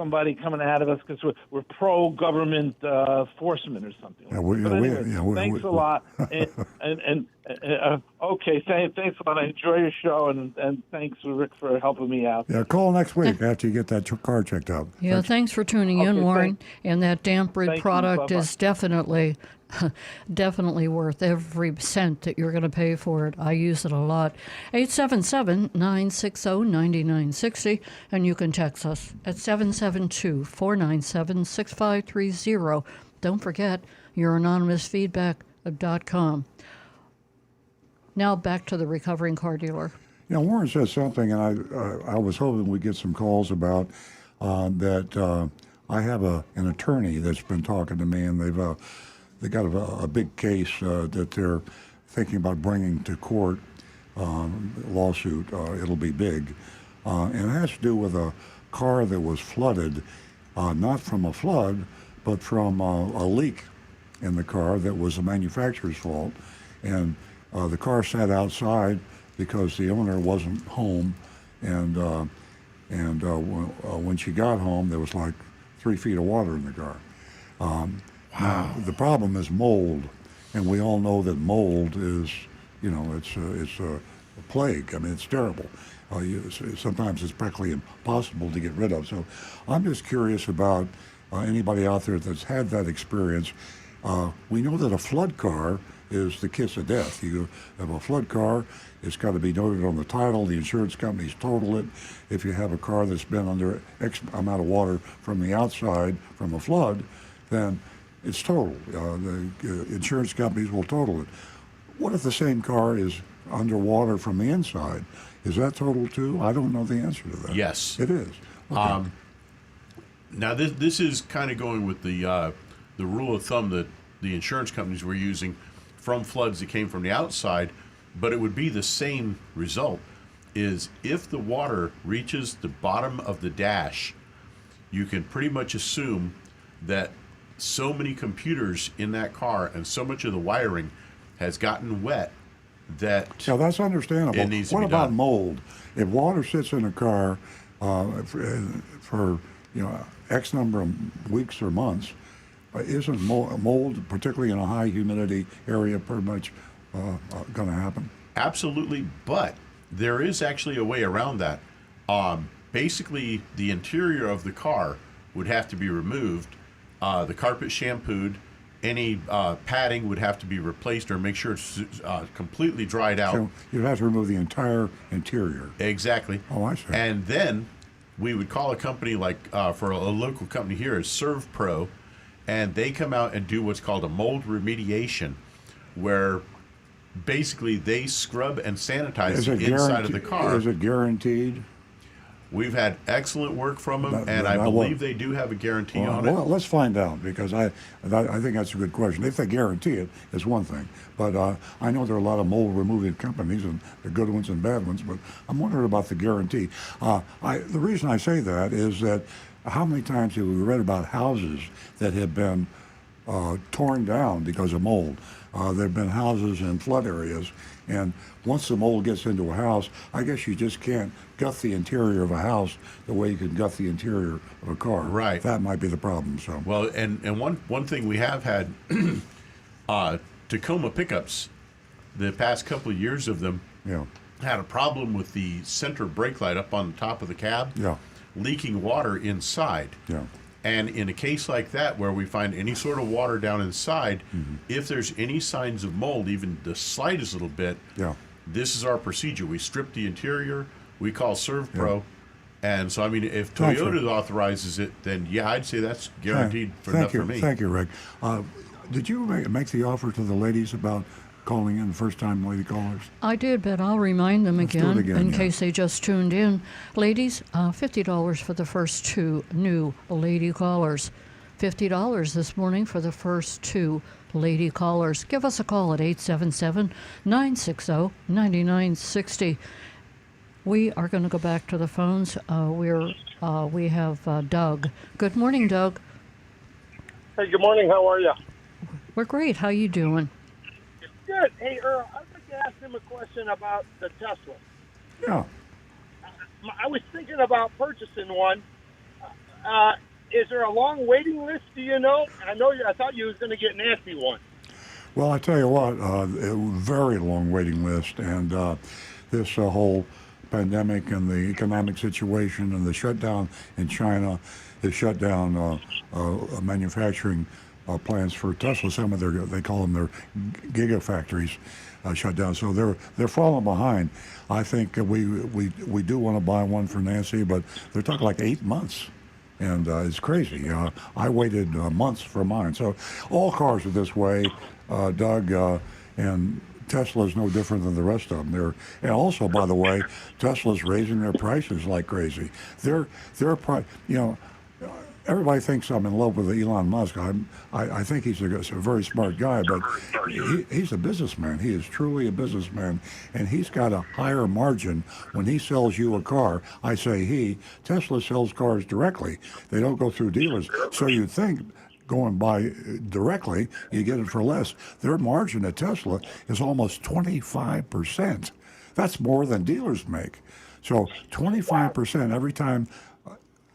somebody coming at us because we're pro-government enforcement or something. Thanks a lot. Okay, thanks a lot. I enjoy your show, and thanks, Rick, for helping me out. Yeah, call next week after you get that car checked out. Yeah, thanks for tuning in, Warren. And that damp rid product is definitely worth every cent that you're going to pay for it. I use it a lot. 877-960-9960, and you can text us at 772-497-6530. Don't forget your anonymousfeedback.com. Now back to the recovering car dealer. Warren says something, and I was hoping we'd get some calls about that. I have an attorney that's been talking to me, and they got a big case that they're thinking about bringing to court, lawsuit. It'll be big, and it has to do with a car that was flooded, not from a flood, but from a leak in the car that was the manufacturer's fault, and the car sat outside because the owner wasn't home, and when she got home, there was like 3 feet of water in the car. Wow. Now, the problem is mold, and we all know that mold is, it's a plague. I mean, it's terrible. Sometimes it's practically impossible to get rid of. So I'm just curious about anybody out there that's had that experience. We know that a flood car is the kiss of death. You have a flood car, it's got to be noted on the title, the insurance companies total it. If you have a car that's been under X amount of water from the outside from a flood, then it's totaled. The insurance companies will total it. What if the same car is underwater from the inside? Is that totaled too? I don't know the answer to that. Yes. It is. Okay. Now, this is kind of going with the rule of thumb that the insurance companies were using from floods that came from the outside, but it would be the same result, is if the water reaches the bottom of the dash, you can pretty much assume that so many computers in that car and so much of the wiring has gotten wet that that's understandable. It needs to what be about done. mold? If water sits in a car for X number of weeks or months, isn't mold, particularly in a high humidity area, pretty much going to happen? Absolutely, but there is actually a way around that. Basically, the interior of the car would have to be removed, the carpet shampooed, any padding would have to be replaced or make sure it's completely dried out. So you'd have to remove the entire interior. Exactly. Oh, I see. And then we would call a company like, for a local company here is ServPro, and they come out and do what's called a mold remediation, where basically they scrub and sanitize the inside of the car. Is it guaranteed? We've had excellent work from them, and I believe they do have a guarantee on it. Well, let's find out, because I think that's a good question. If they guarantee it, it's one thing. But I know there are a lot of mold removing companies, and the good ones and bad ones, but I'm wondering about the guarantee. The reason I say that is that how many times have we read about houses that have been torn down because of mold? There have been houses in flood areas, and once the mold gets into a house, I guess you just can't gut the interior of a house the way you can gut the interior of a car. Right. That might be the problem. So. Well, and one thing we have had, Tacoma pickups, the past couple of years of them, had a problem with the center brake light up on the top of the cab, leaking water inside. Yeah. And in a case like that, where we find any sort of water down inside, if there's any signs of mold, even the slightest little bit, this is our procedure. We strip the interior, we call ServPro, and so, I mean, if Toyota authorizes it, then I'd say that's guaranteed enough for me. Thank you, Rick. Did you make the offer to the ladies about calling in, the first-time lady callers? I did, but I'll remind them again in case they just tuned in. Ladies, $50 for the first 2 new lady callers. $50 this morning for the first 2 lady callers. Give us a call at 877-960-9960. We are going to go back to the phones. We have Doug. Good morning, Doug. Hey, good morning. How are you? We're great. How you doing? Good. Hey, Earl, I'd like to ask him a question about the Tesla. Yeah. I was thinking about purchasing one. Is there a long waiting list? Do you know? I thought you was going to get Nancy one. Well, I tell you what, a very long waiting list, and this whole pandemic and the economic situation and the shutdown in China has shut down manufacturing plants for Tesla. Some of they call them their gigafactories shut down, so they're falling behind. I think we do want to buy one for Nancy, but they're talking like 8 months. And it's crazy. I waited months for mine. So all cars are this way, Doug, and Tesla's no different than the rest of them. And also, by the way, Tesla's raising their prices like crazy. Everybody thinks I'm in love with Elon Musk. I think he's a very smart guy, but he's a businessman. He is truly a businessman, and he's got a higher margin when he sells you a car. I say Tesla sells cars directly. They don't go through dealers. So you'd think going by directly, you get it for less. Their margin at Tesla is almost 25%. That's more than dealers make. So 25% every time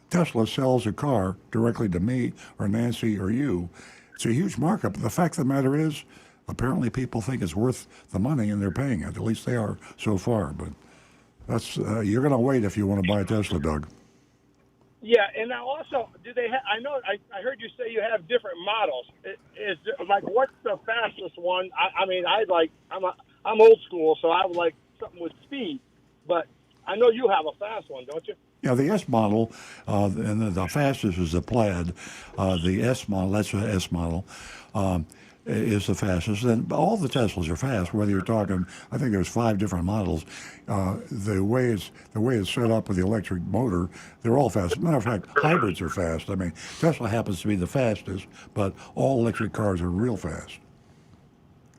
Tesla sells a car directly to me or Nancy or you. It's a huge markup. The fact of the matter is, apparently people think it's worth the money and they're paying it. At least they are so far. But that's you're going to wait if you want to buy a Tesla, Doug. Yeah, and now also, do they? I heard you say you have different models. Is like, what's the fastest one? I'm old school, so I would like something with speed. But I know you have a fast one, don't you? Yeah, the S model, and the fastest is the Plaid. The S model, that's the S model, is the fastest. And all the Teslas are fast, whether you're talking, I think there's 5 different models. The way it's set up with the electric motor, they're all fast. As a matter of fact, hybrids are fast. I mean, Tesla happens to be the fastest, but all electric cars are real fast.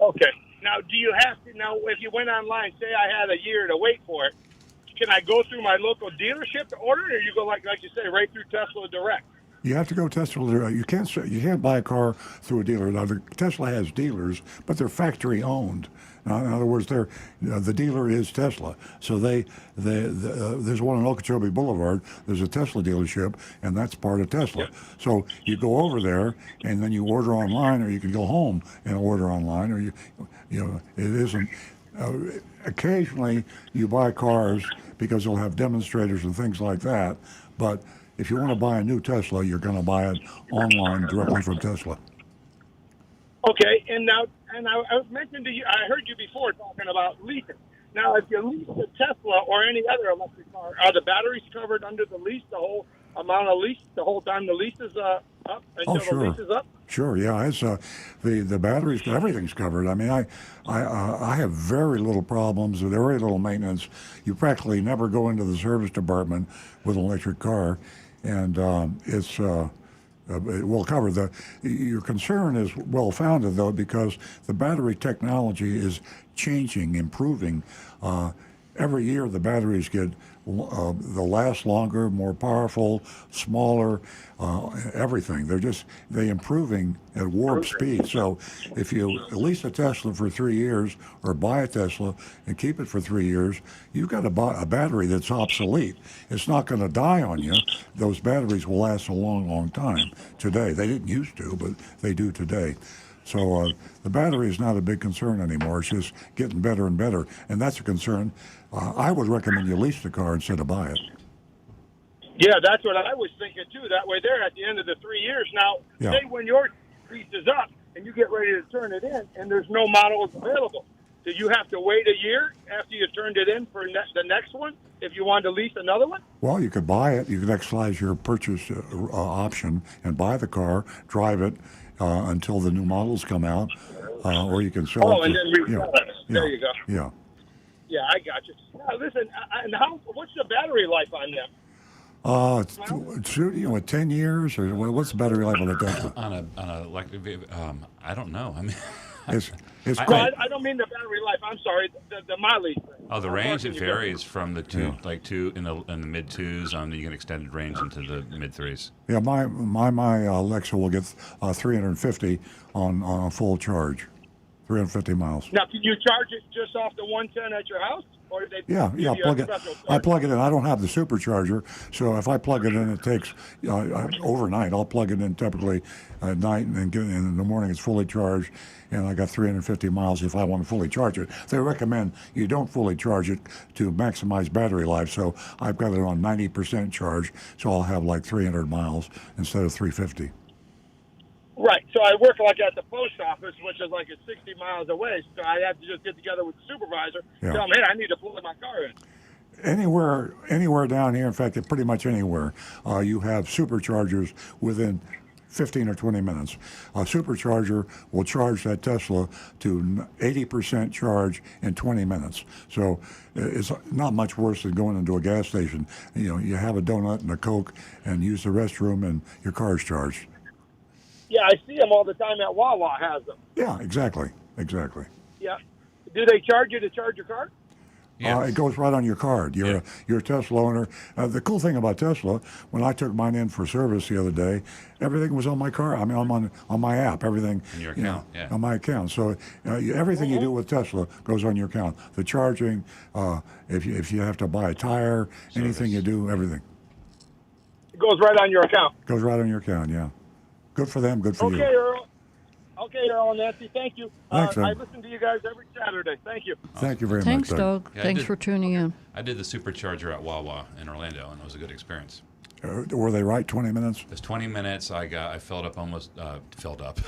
Okay. Now, do you have to, if you went online, say I had a year to wait for it, can I go through my local dealership to order it, or you go like you say, right through Tesla Direct? You have to go Tesla Direct. You can't buy a car through a dealer. Now, Tesla has dealers, but they're factory owned. Now, in other words, the dealer is Tesla. So there's one on Okeechobee Boulevard. There's a Tesla dealership, and that's part of Tesla. Yep. So you go over there, and then you order online, or you can go home and order online, or it isn't. Occasionally, you buy cars because they'll have demonstrators and things like that. But if you want to buy a new Tesla, you're going to buy it online directly from Tesla. Okay, and I mentioned to you, I heard you before talking about leasing. Now, if you lease a Tesla or any other electric car, are the batteries covered under the lease, the whole amount of lease, the whole time the lease is up until sure. the lease is up? Sure, yeah. It's the batteries, everything's covered. I mean, I have very little problems with very little maintenance. You practically never go into the service department with an electric car, and it's well covered. Your concern is well founded, though, because the battery technology is changing, improving. Every year, the batteries get they'll last longer, more powerful, smaller, everything. They're improving at warp speed. So if you lease a Tesla for 3 years or buy a Tesla and keep it for 3 years, you've got a battery that's obsolete. It's not going to die on you. Those batteries will last a long, long time today. They didn't used to, but they do today. So the battery is not a big concern anymore. It's just getting better and better, and that's a concern. I would recommend you lease the car instead of buy it. Yeah, that's what I was thinking, too. That way there at the end of the 3 years. Now, say when your lease is up and you get ready to turn it in and there's no models available, do you have to wait a year after you turned it in for the next one if you wanted to lease another one? Well, you could buy it. You could exercise your purchase option and buy the car, drive it until the new models come out, or you can sell it. Oh, and then resell it. There you go. Yeah. Yeah, I got you. Now, listen, and what's the battery life on them? It's 10 years, or what's the battery life on a Tesla? On a electric vehicle, I don't know. I mean, it's I don't mean the battery life. I'm sorry, the mileage. Oh, the range, it varies from the two in the mid 2s on. You can extended range into the mid 3s. Yeah, my Alexa will get 350 on a full charge. 350 miles. Now, can you charge it just off the 110 at your house? Or do they Yeah, plug it. I plug it in. I don't have the supercharger, so if I plug it in, it takes overnight. I'll plug it in typically at night, and then in the morning it's fully charged, and I got 350 miles if I want to fully charge it. They recommend you don't fully charge it to maximize battery life, so I've got it on 90% charge, so I'll have like 300 miles instead of 350. Right. So I work like at the post office, which is like 60 miles away. So I have to just get together with the supervisor, tell him, hey, I need to plug my car in. Anywhere down here, in fact, pretty much anywhere, you have superchargers within 15 or 20 minutes. A supercharger will charge that Tesla to 80% charge in 20 minutes. So it's not much worse than going into a gas station. You have a donut and a Coke and use the restroom, and your car's charged. Yeah, I see them all the time at Wawa has them. Yeah, exactly. Yeah. Do they charge you to charge your car? It goes right on your card. You're a Tesla owner. The cool thing about Tesla, when I took mine in for service the other day, everything was on my car. I mean, on my app, everything. In your account, on my account. So everything you do with Tesla goes on your account. The charging, if you have to buy a tire, anything you do, everything. It goes right on your account. Goes right on your account. Yeah. Good for them. Good for you. Okay, Earl and Nancy, thank you. Thanks, I listen to you guys every Saturday. Thank you. Thank you very Thanks, much, Doug. Yeah, Thanks for tuning in. I did the supercharger at Wawa in Orlando, and it was a good experience. Were they right? 20 minutes? It was 20 minutes. I filled up filled up.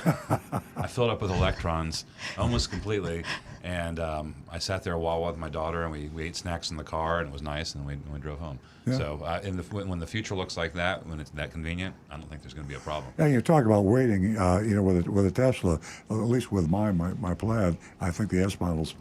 I filled up with electrons almost completely, and I sat there at Wawa with my daughter, and we ate snacks in the car, and it was nice, and we drove home. Yeah. So when the future looks like that, when it's that convenient, I don't think there's going to be a problem. Yeah, you talk about waiting. With a Tesla, at least with my Plaid, I think the S models,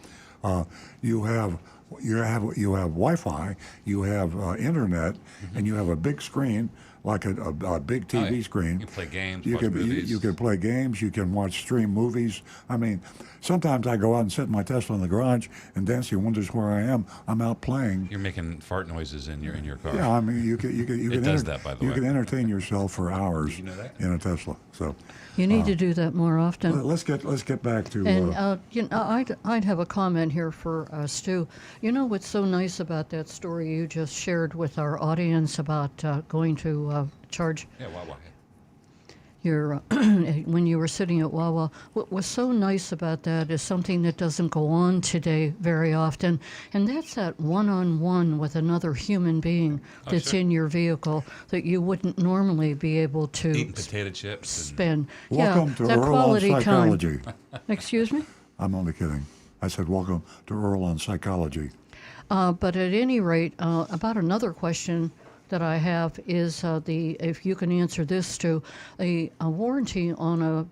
you have Wi-Fi, you have internet, and you have a big screen, like a big TV screen. You can play games, watch movies. You can play games, you can stream movies. I mean, sometimes I go out and sit in my Tesla in the garage, and Dancy wonders where I am. I'm out playing. You're making fart noises in your car. Yeah, I mean, you can it does that, by the way. You can entertain yourself for hours in a Tesla. So you need to do that more often. Let's get back to. And I'd have a comment here for Stu. You know what's so nice about that story you just shared with our audience about going to charge? Yeah, Wawa. When you were sitting at Wawa, what was so nice about that is something that doesn't go on today very often, and that's that one-on-one with another human being that's in your vehicle that you wouldn't normally be able to eating potato chips. Spend. Welcome to that Earl quality on Psychology. time. Excuse me? I'm only kidding. I said welcome to Earl on Psychology. But at any rate, about another question that I have is if you can answer this too, a warranty on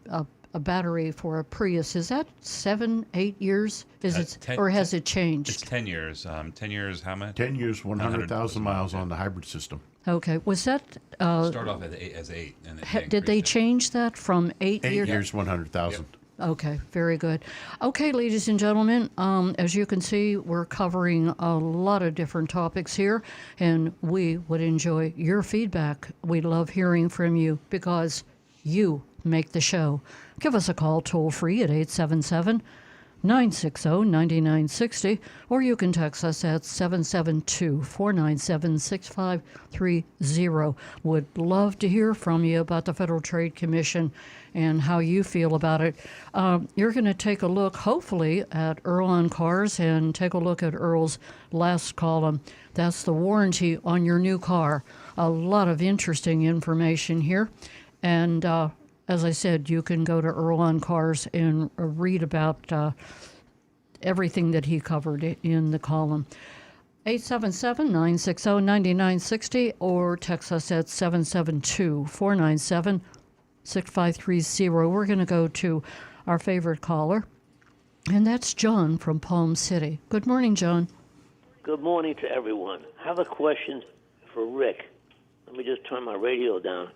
a battery for a Prius, is that 7-8 years? Or has it changed? It's 10 years. 10 years, how much? 10 years, 100,000 miles on the hybrid system. Okay, was that start off as 8? And did they change that from 8 years? 8 years, 100,000. Yep. Okay, very good. Okay, ladies and gentlemen, as you can see, we're covering a lot of different topics here, and we would enjoy your feedback. We love hearing from you because you make the show. Give us a call toll-free at 877-960-9960, or you can text us at 772-497-6530. Would love to hear from you about the Federal Trade Commission and how you feel about it. You're going to take a look, hopefully, at Earl on Cars and take a look at Earl's last column. That's the warranty on your new car. A lot of interesting information here. And as I said, you can go to Earl on Cars and read about everything that he covered in the column. 877-960-9960 or text us at 772-497-6530. We're going to go to our favorite caller, and that's John from Palm City. Good morning, John. Good morning to everyone. I have a question for Rick. Let me just turn my radio down.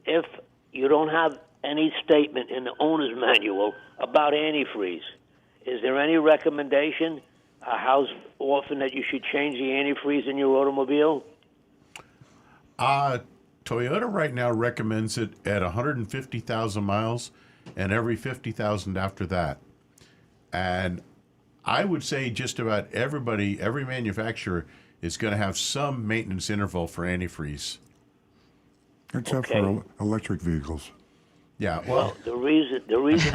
If you don't have any statement in the owner's manual about antifreeze, is there any recommendation how often that you should change the antifreeze in your automobile? Toyota right now recommends it at 150,000 miles and every 50,000 after that. And I would say just about everybody, every manufacturer is going to have some maintenance interval for antifreeze. Except for electric vehicles. Yeah, well, the reason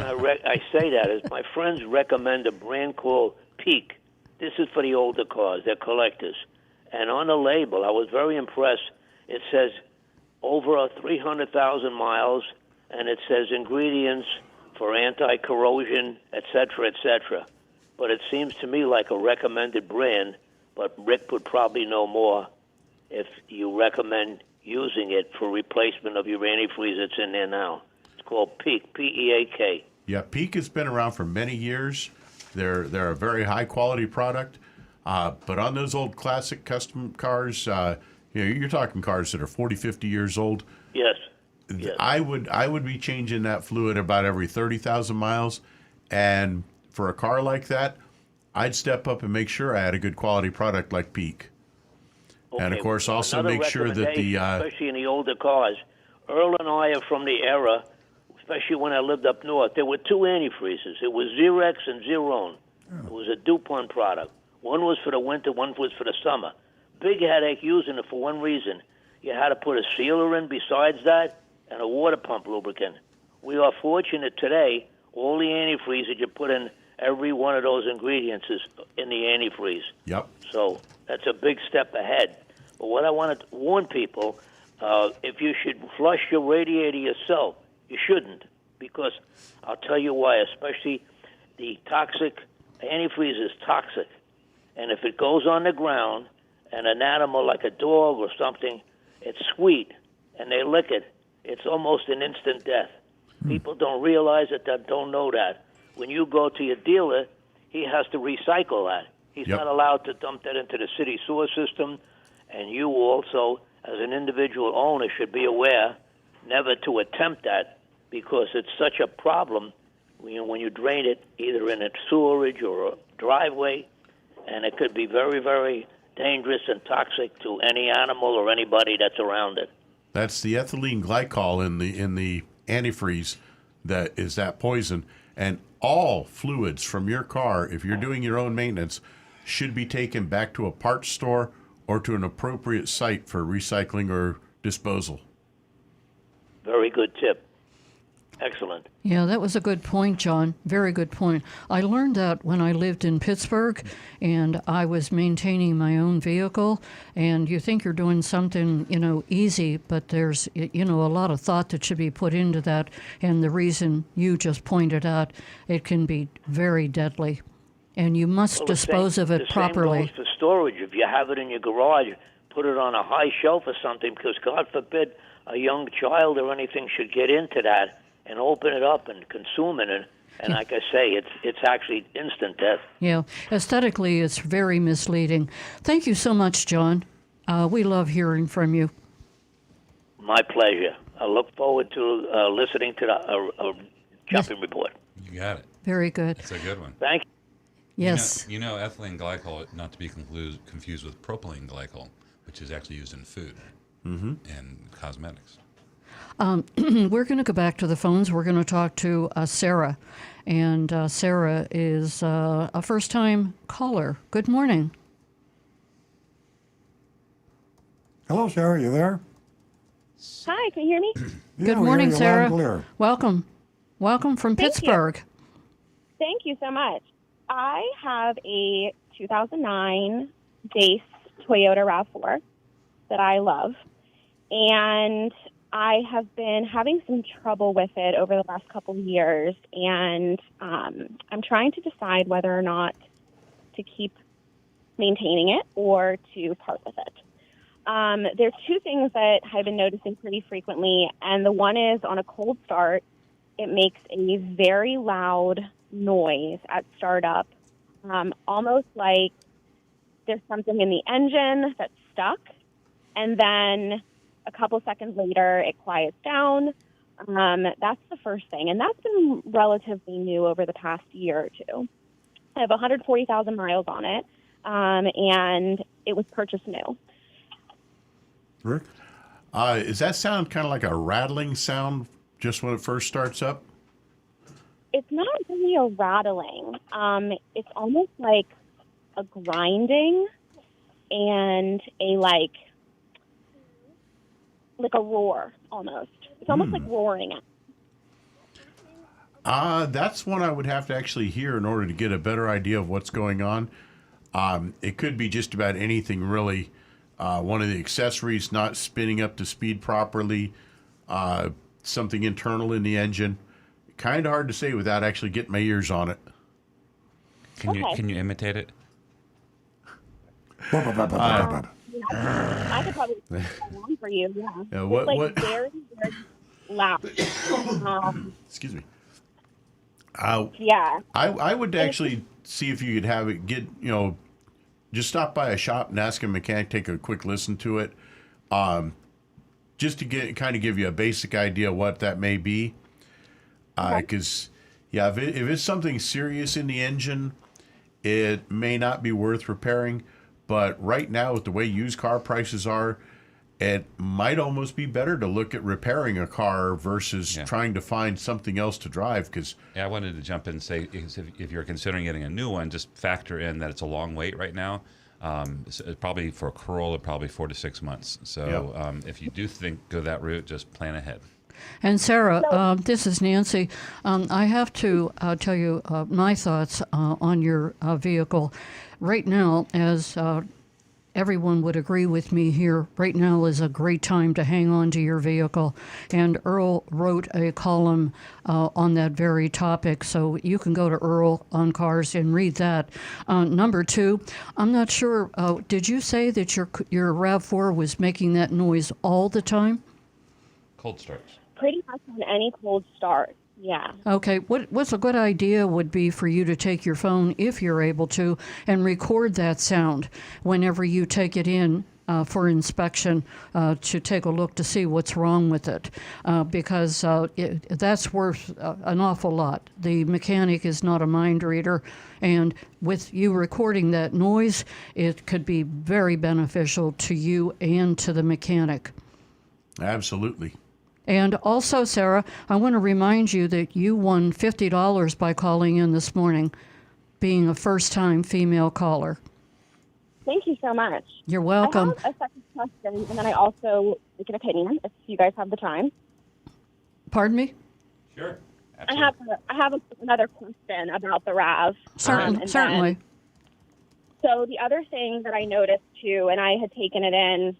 I say that is my friends recommend a brand called Peak. This is for the older cars; they're collectors. And on the label, I was very impressed. It says over 300,000 miles, and it says ingredients for anti-corrosion, etc., etc. But it seems to me like a recommended brand. But Rick would probably know more if you recommend using it for replacement of your antifreeze that's in there now. It's called Peak, P-E-A-K. Yeah, Peak has been around for many years. They're a very high quality product. But on those old classic custom cars, you're talking cars that are 40, 50 years old. Yes. I would be changing that fluid about every 30,000 miles. And for a car like that, I'd step up and make sure I had a good quality product like Peak. Okay. And of course, also make sure that especially in the older cars, Earl and I are from the era, especially when I lived up north, there were two antifreezes. It was Xerox and Zerone. Oh. It was a DuPont product. One was for the winter, one was for the summer. Big headache using it for one reason. You had to put a sealer in besides that and a water pump lubricant. We are fortunate today, all the antifreeze that you put in every one of those ingredients is in the antifreeze. Yep. So that's a big step ahead. But what I want to warn people, if you should flush your radiator yourself, you shouldn't, because I'll tell you why, especially the toxic, antifreeze is toxic. And if it goes on the ground and an animal like a dog or something, it's sweet, and they lick it, it's almost an instant death. People don't realize it, don't know that. When you go to your dealer, he has to recycle that. He's not allowed to dump that into the city sewer system, and you also, as an individual owner, should be aware never to attempt that, because it's such a problem when you drain it either in a sewerage or a driveway, and it could be very, very dangerous and toxic to any animal or anybody that's around it. That's the ethylene glycol in the antifreeze that is that poison. And all fluids from your car, if you're doing your own maintenance, should be taken back to a parts store or to an appropriate site for recycling or disposal. Very good tip. Excellent. Yeah, that was a good point, John. Very good point. I learned that when I lived in Pittsburgh and I was maintaining my own vehicle, and you think you're doing something, easy, but there's, a lot of thought that should be put into that. And the reason you just pointed out, it can be very deadly. And you must dispose of it properly. The same goes for storage. If you have it in your garage, put it on a high shelf or something, because God forbid a young child or anything should get into that and open it up and consume it. And like I say, it's actually instant death. Yeah, aesthetically, it's very misleading. Thank you so much, John. We love hearing from you. My pleasure. I look forward to listening to the shopping report. You got it. Very good. That's a good one. Thank you. Yes. Ethylene glycol, not to be confused with propylene glycol, which is actually used in food and cosmetics. We're going to go back to the phones. We're going to talk to Sarah. And Sarah is a first-time caller. Good morning. Hello, Sarah. You there? Hi, can you hear me? Good morning, Sarah. Welcome. Welcome from Pittsburgh. Thank you so much. I have a 2009 base Toyota RAV4 that I love, and I have been having some trouble with it over the last couple of years, and I'm trying to decide whether or not to keep maintaining it or to part with it. There are two things that I've been noticing pretty frequently, and the one is on a cold start, it makes a very loud noise at startup, almost like there's something in the engine that's stuck, and then a couple seconds later it quiets down. That's the first thing, and that's been relatively new over the past year or two. I have 140,000 miles on it, and it was purchased new. Rick? Does that sound kind of like a rattling sound just when it first starts up? it's not really a rattling. It's almost like a grinding and a like a roar almost. It's almost like roaring. That's one I would have to actually hear in order to get a better idea of what's going on. It could be just about anything, really. One of the accessories not spinning up to speed properly, something internal in the engine. Kind of hard to say without actually getting my ears on it. Can you imitate it? I could probably play one for you. Yeah. What? Very, very loud. Excuse me. Yeah. I would actually see if you could have it just stop by a shop and ask a mechanic, take a quick listen to it, just to give you a basic idea what that may be. Because if it's something serious in the engine, it may not be worth repairing. But right now, with the way used car prices are, it might almost be better to look at repairing a car versus trying to find something else to drive. I wanted to jump in and say, if you're considering getting a new one, just factor in that it's a long wait right now. Probably for a Corolla, probably 4 to 6 months. So if you do go that route, just plan ahead. And Sarah, this is Nancy. I have to tell you my thoughts on your vehicle. Right now, as everyone would agree with me here, right now is a great time to hang on to your vehicle. And Earl wrote a column on that very topic, so you can go to Earl on Cars and read that. Number two, I'm not sure, did you say that your RAV4 was making that noise all the time? Cold starts. Pretty much on any cold start, yeah. Okay, what's a good idea would be for you to take your phone, if you're able to, and record that sound whenever you take it in for inspection to take a look to see what's wrong with it, because that's worth an awful lot. The mechanic is not a mind reader, and with you recording that noise, it could be very beneficial to you and to the mechanic. Absolutely. And also, Sarah, I want to remind you that you won $50 by calling in this morning, being a first-time female caller. Thank you so much. You're welcome. I have a second question, and then I also like an opinion, if you guys have the time. Pardon me? Sure. Absolutely. I have another question about the RAV. Certainly. So the other thing that I noticed, too, and I had taken it in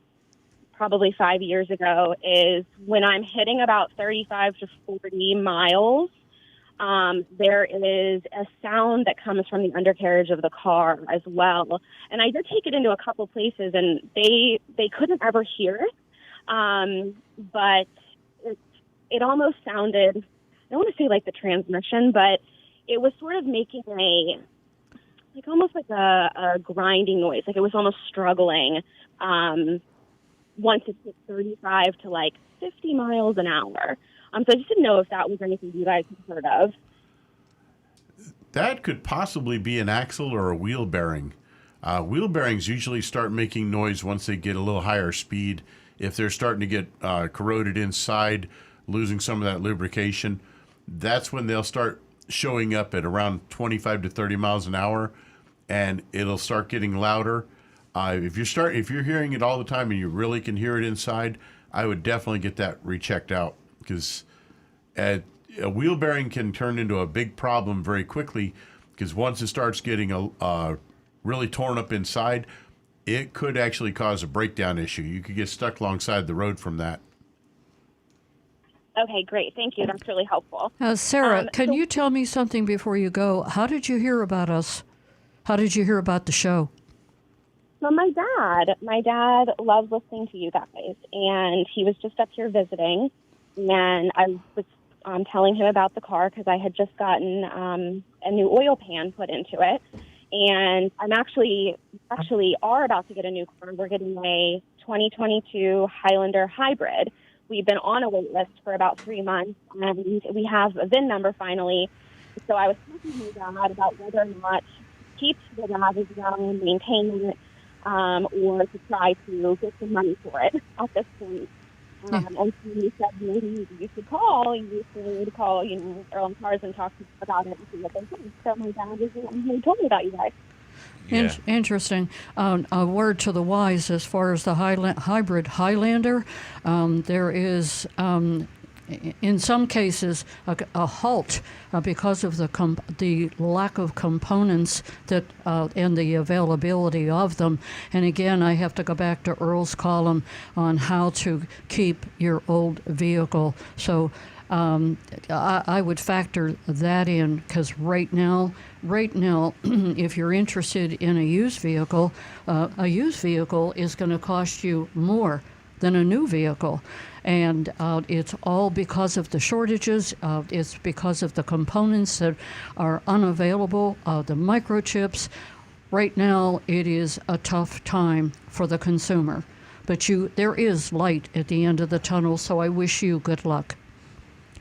probably 5 years ago, is when I'm hitting about 35 to 40 miles, there is a sound that comes from the undercarriage of the car as well. And I did take it into a couple places, and they couldn't ever hear it. But it almost sounded, I don't want to say like the transmission, but it was sort of making almost like a grinding noise. Like it was almost struggling. Once it hit 35 to 50 miles an hour. So I just didn't know if that was anything you guys had heard of. That could possibly be an axle or a wheel bearing. Wheel bearings usually start making noise once they get a little higher speed. If they're starting to get corroded inside, losing some of that lubrication, that's when they'll start showing up at around 25 to 30 miles an hour, and it'll start getting louder. If you're hearing it all the time and you really can hear it inside, I would definitely get that rechecked out, because a wheel bearing can turn into a big problem very quickly, because once it starts getting really torn up inside, it could actually cause a breakdown issue. You could get stuck alongside the road from that. Okay, great. Thank you. That's really helpful. Sarah, can you tell me something before you go? How did you hear about us? How did you hear about the show? So my dad loves listening to you guys, and he was just up here visiting, and I was telling him about the car because I had just gotten a new oil pan put into it, and I'm actually are about to get a new car. We're getting a 2022 Highlander Hybrid. We've been on a wait list for about 3 months, and we have a VIN number finally. So I was talking to my dad about whether or not to keep the RAV as well and maintain it, or to try to get some money for it at this point. And she said, maybe you should call. You should call, Earl and Cars and talk about it and see what they think. So my dad is the one who told me about you guys. Yeah. Interesting. A word to the wise as far as the hybrid Highlander. There is, in some cases, a halt because of the lack of components that and the availability of them. And again, I have to go back to Earl's column on how to keep your old vehicle. So I would factor that in, because right now, if you're interested in a used vehicle is going to cost you more than a new vehicle. And it's all because of the shortages. It's because of the components that are unavailable, the microchips. Right now, it is a tough time for the consumer. But there is light at the end of the tunnel, so I wish you good luck.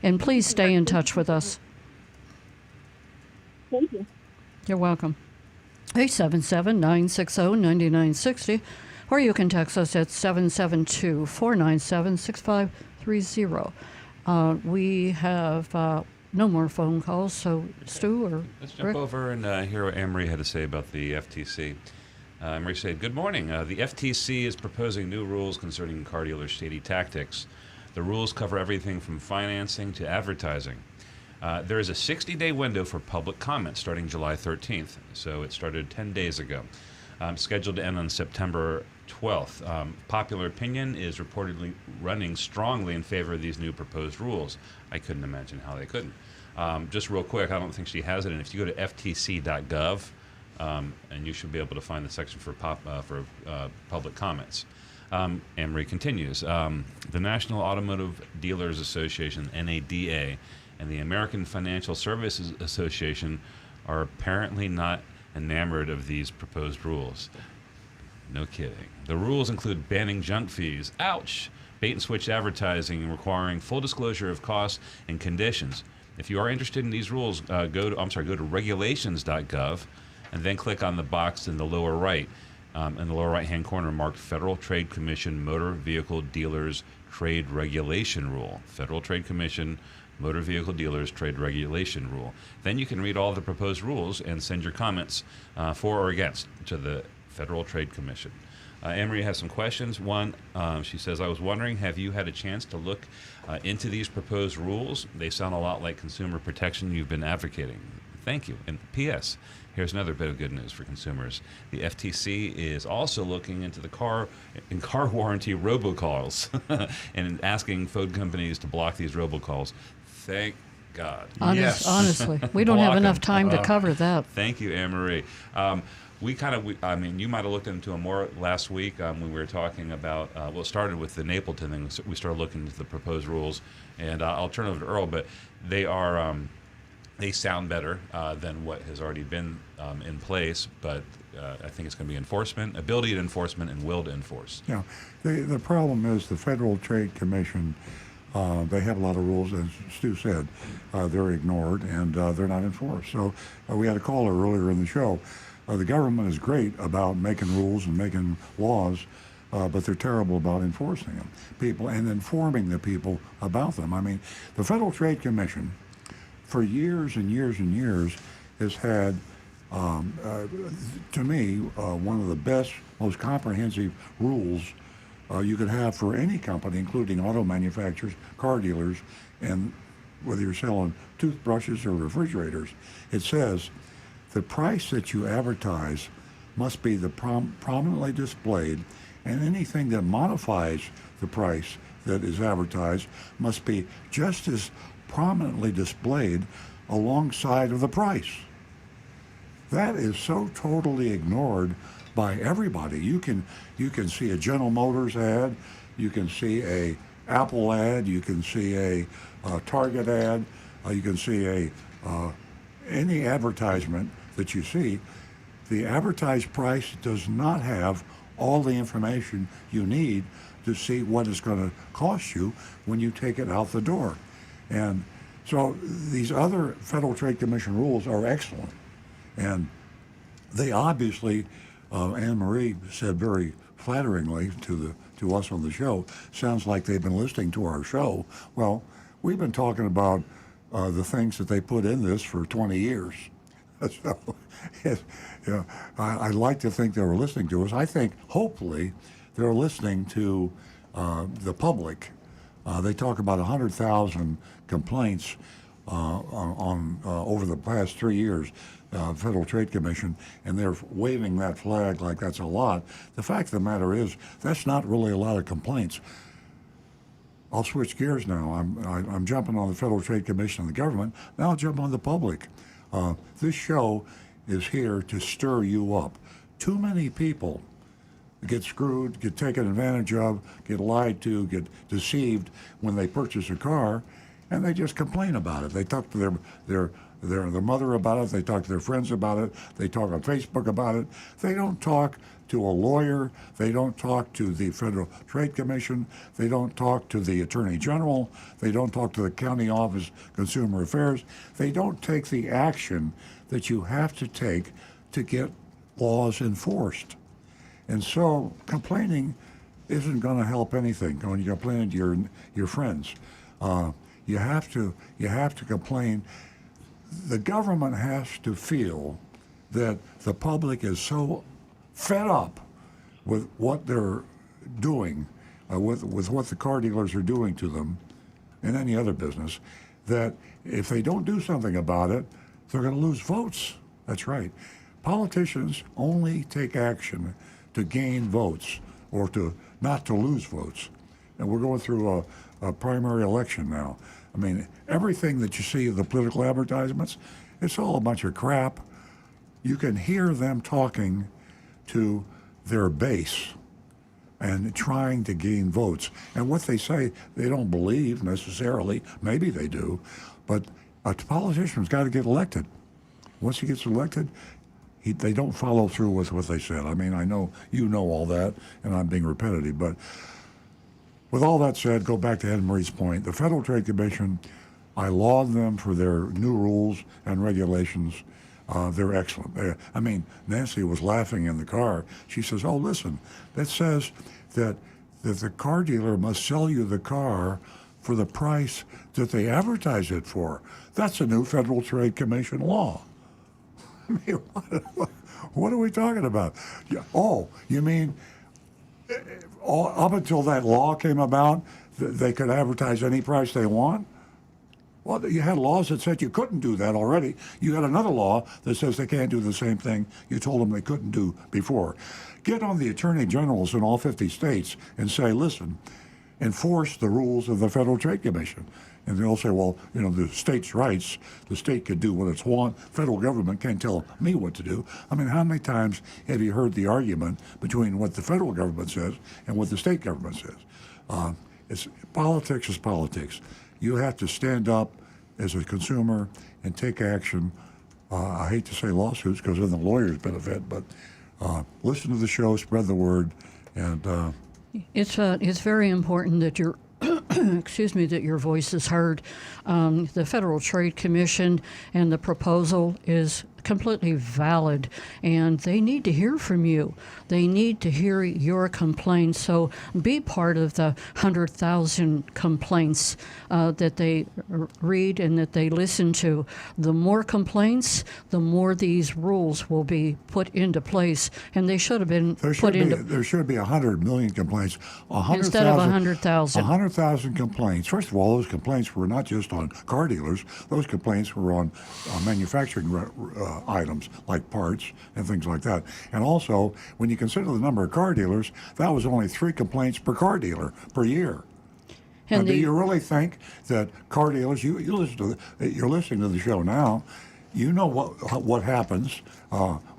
And please stay in touch with us. Thank you. You're welcome. 877-960-9960, or you can text us at 772-497-6530. We have no more phone calls, so Stu or Let's jump Rick? over and hear what Anne-Marie had to say about the FTC. Anne-Marie said, good morning. The FTC is proposing new rules concerning car dealers' shady tactics. The rules cover everything from financing to advertising. There is a 60-day window for public comment starting July 13th, so it started 10 days ago. Scheduled to end on September 12th. Popular opinion is reportedly running strongly in favor of these new proposed rules. I couldn't imagine how they couldn't. Just real quick, I don't think she has it, and if you go to ftc.gov, and you should be able to find the section for public comments. Anne-Marie continues. The National Automotive Dealers Association, NADA, and the American Financial Services Association are apparently not enamored of these proposed rules. No kidding. The rules include banning junk fees, ouch, bait and switch advertising, and requiring full disclosure of costs and conditions. If you are interested in these rules, go to regulations.gov and then click on the box in the lower right. In the lower right-hand corner marked Federal Trade Commission Motor Vehicle Dealers Trade Regulation Rule. Federal Trade Commission Motor Vehicle Dealers Trade Regulation Rule. Then you can read all the proposed rules and send your comments for or against to the Federal Trade Commission. Anne-Marie has some questions. One, she says, I was wondering, have you had a chance to look into these proposed rules? They sound a lot like consumer protection you've been advocating. Thank you. And P.S., here's another bit of good news for consumers. The FTC is also looking into the car warranty robocalls and asking phone companies to block these robocalls. Thank God. Yes. Honestly, we don't have enough time to cover that. Thank you, Anne-Marie. You might have looked into them more last week when we were talking about, it started with the Napleton thing. So we started looking into the proposed rules, and I'll turn it over to Earl, but they are, they sound better than what has already been in place, but I think it's going to be enforcement, ability to enforcement, and will to enforce. Yeah, the problem is the Federal Trade Commission, they have a lot of rules, as Stu said, they're ignored and they're not enforced. So we had a caller earlier in the show. The government is great about making rules and making laws, but they're terrible about enforcing them. People and informing the people about them. I mean, the Federal Trade Commission, for years and years and years, has had, to me, one of the best, most comprehensive rules you could have for any company, including auto manufacturers, car dealers, and whether you're selling toothbrushes or refrigerators. It says the price that you advertise must be the prominently displayed, and anything that modifies the price that is advertised must be just as prominently displayed alongside of the price. That is so totally ignored by everybody. You can see a General Motors ad, you can see a Apple ad, you can see a Target ad, you can see any advertisement that you see. The advertised price does not have all the information you need to see what it's going to cost you when you take it out the door. And so these other Federal Trade Commission rules are excellent. And they obviously, Anne-Marie said very flatteringly to us on the show, sounds like they've been listening to our show. Well, we've been talking about the things that they put in this for 20 years. So, I'd like to think they were listening to us. I think, hopefully, they're listening to the public. They talk about 100,000 complaints on over the past 3 years, Federal Trade Commission, and they're waving that flag like that's a lot. The fact of the matter is, that's not really a lot of complaints. I'll switch gears now. I'm jumping on the Federal Trade Commission and the government. Now I'll jump on the public. This show is here to stir you up. Too many people get screwed, get taken advantage of, get lied to, get deceived when they purchase a car, and they just complain about it. They talk to their mother about it. They talk to their friends about it. They talk on Facebook about it. They don't talk to a lawyer. They don't talk to the Federal Trade Commission. They don't talk to the Attorney General. They don't talk to the County Office of Consumer Affairs. They don't take the action that you have to take to get laws enforced. And so complaining isn't going to help anything. When you complain to your friends, you have to complain. The government has to feel that the public is so fed up with what they're doing, with what the car dealers are doing to them, and any other business, that if they don't do something about it, they're going to lose votes. That's right. Politicians only take action to gain votes or to not to lose votes. And we're going through a primary election now. I mean, everything that you see in the political advertisements, it's all a bunch of crap. You can hear them talking to their base and trying to gain votes. And what they say, they don't believe necessarily. Maybe they do. But a politician's got to get elected. Once he gets elected, they don't follow through with what they said. I mean, I know you know all that, and I'm being repetitive, but with all that said, go back to Ed Marie's point. The Federal Trade Commission, I laud them for their new rules and regulations. They're excellent. I mean, Nancy was laughing in the car. She says, oh, listen, that says that the car dealer must sell you the car for the price that they advertise it for. That's a new Federal Trade Commission law. I mean, what are we talking about? Oh, you mean up until that law came about, they could advertise any price they want? Well, you had laws that said you couldn't do that already. You had another law that says they can't do the same thing you told them they couldn't do before. Get on the attorney generals in all 50 states and say, listen, enforce the rules of the Federal Trade Commission. And they'll say, well, you know, the state's rights, the state could do what it's want. Federal government can't tell me what to do. I mean, how many times have you heard the argument between what the federal government says and what the state government says? Politics is politics. You have to stand up as a consumer and take action. I hate to say lawsuits because then the lawyers benefit, but listen to the show, spread the word, and it's very important that you're that your voice is heard. The Federal Trade Commission and the proposal is completely valid, and they need to hear from you. They need to hear your complaints. So be part of the 100,000 complaints that they read and that they listen to. The more complaints, the more these rules will be put into place, and they should have been There should be 100 million complaints. Instead of 100,000. 100,000 complaints. First of all, those complaints were not just on car dealers. Those complaints were on manufacturing items like parts and things like that. And also, when you consider the number of car dealers, that was only 3 complaints per car dealer per year. And do you really think that car dealers, you're listening to the show now, you know what happens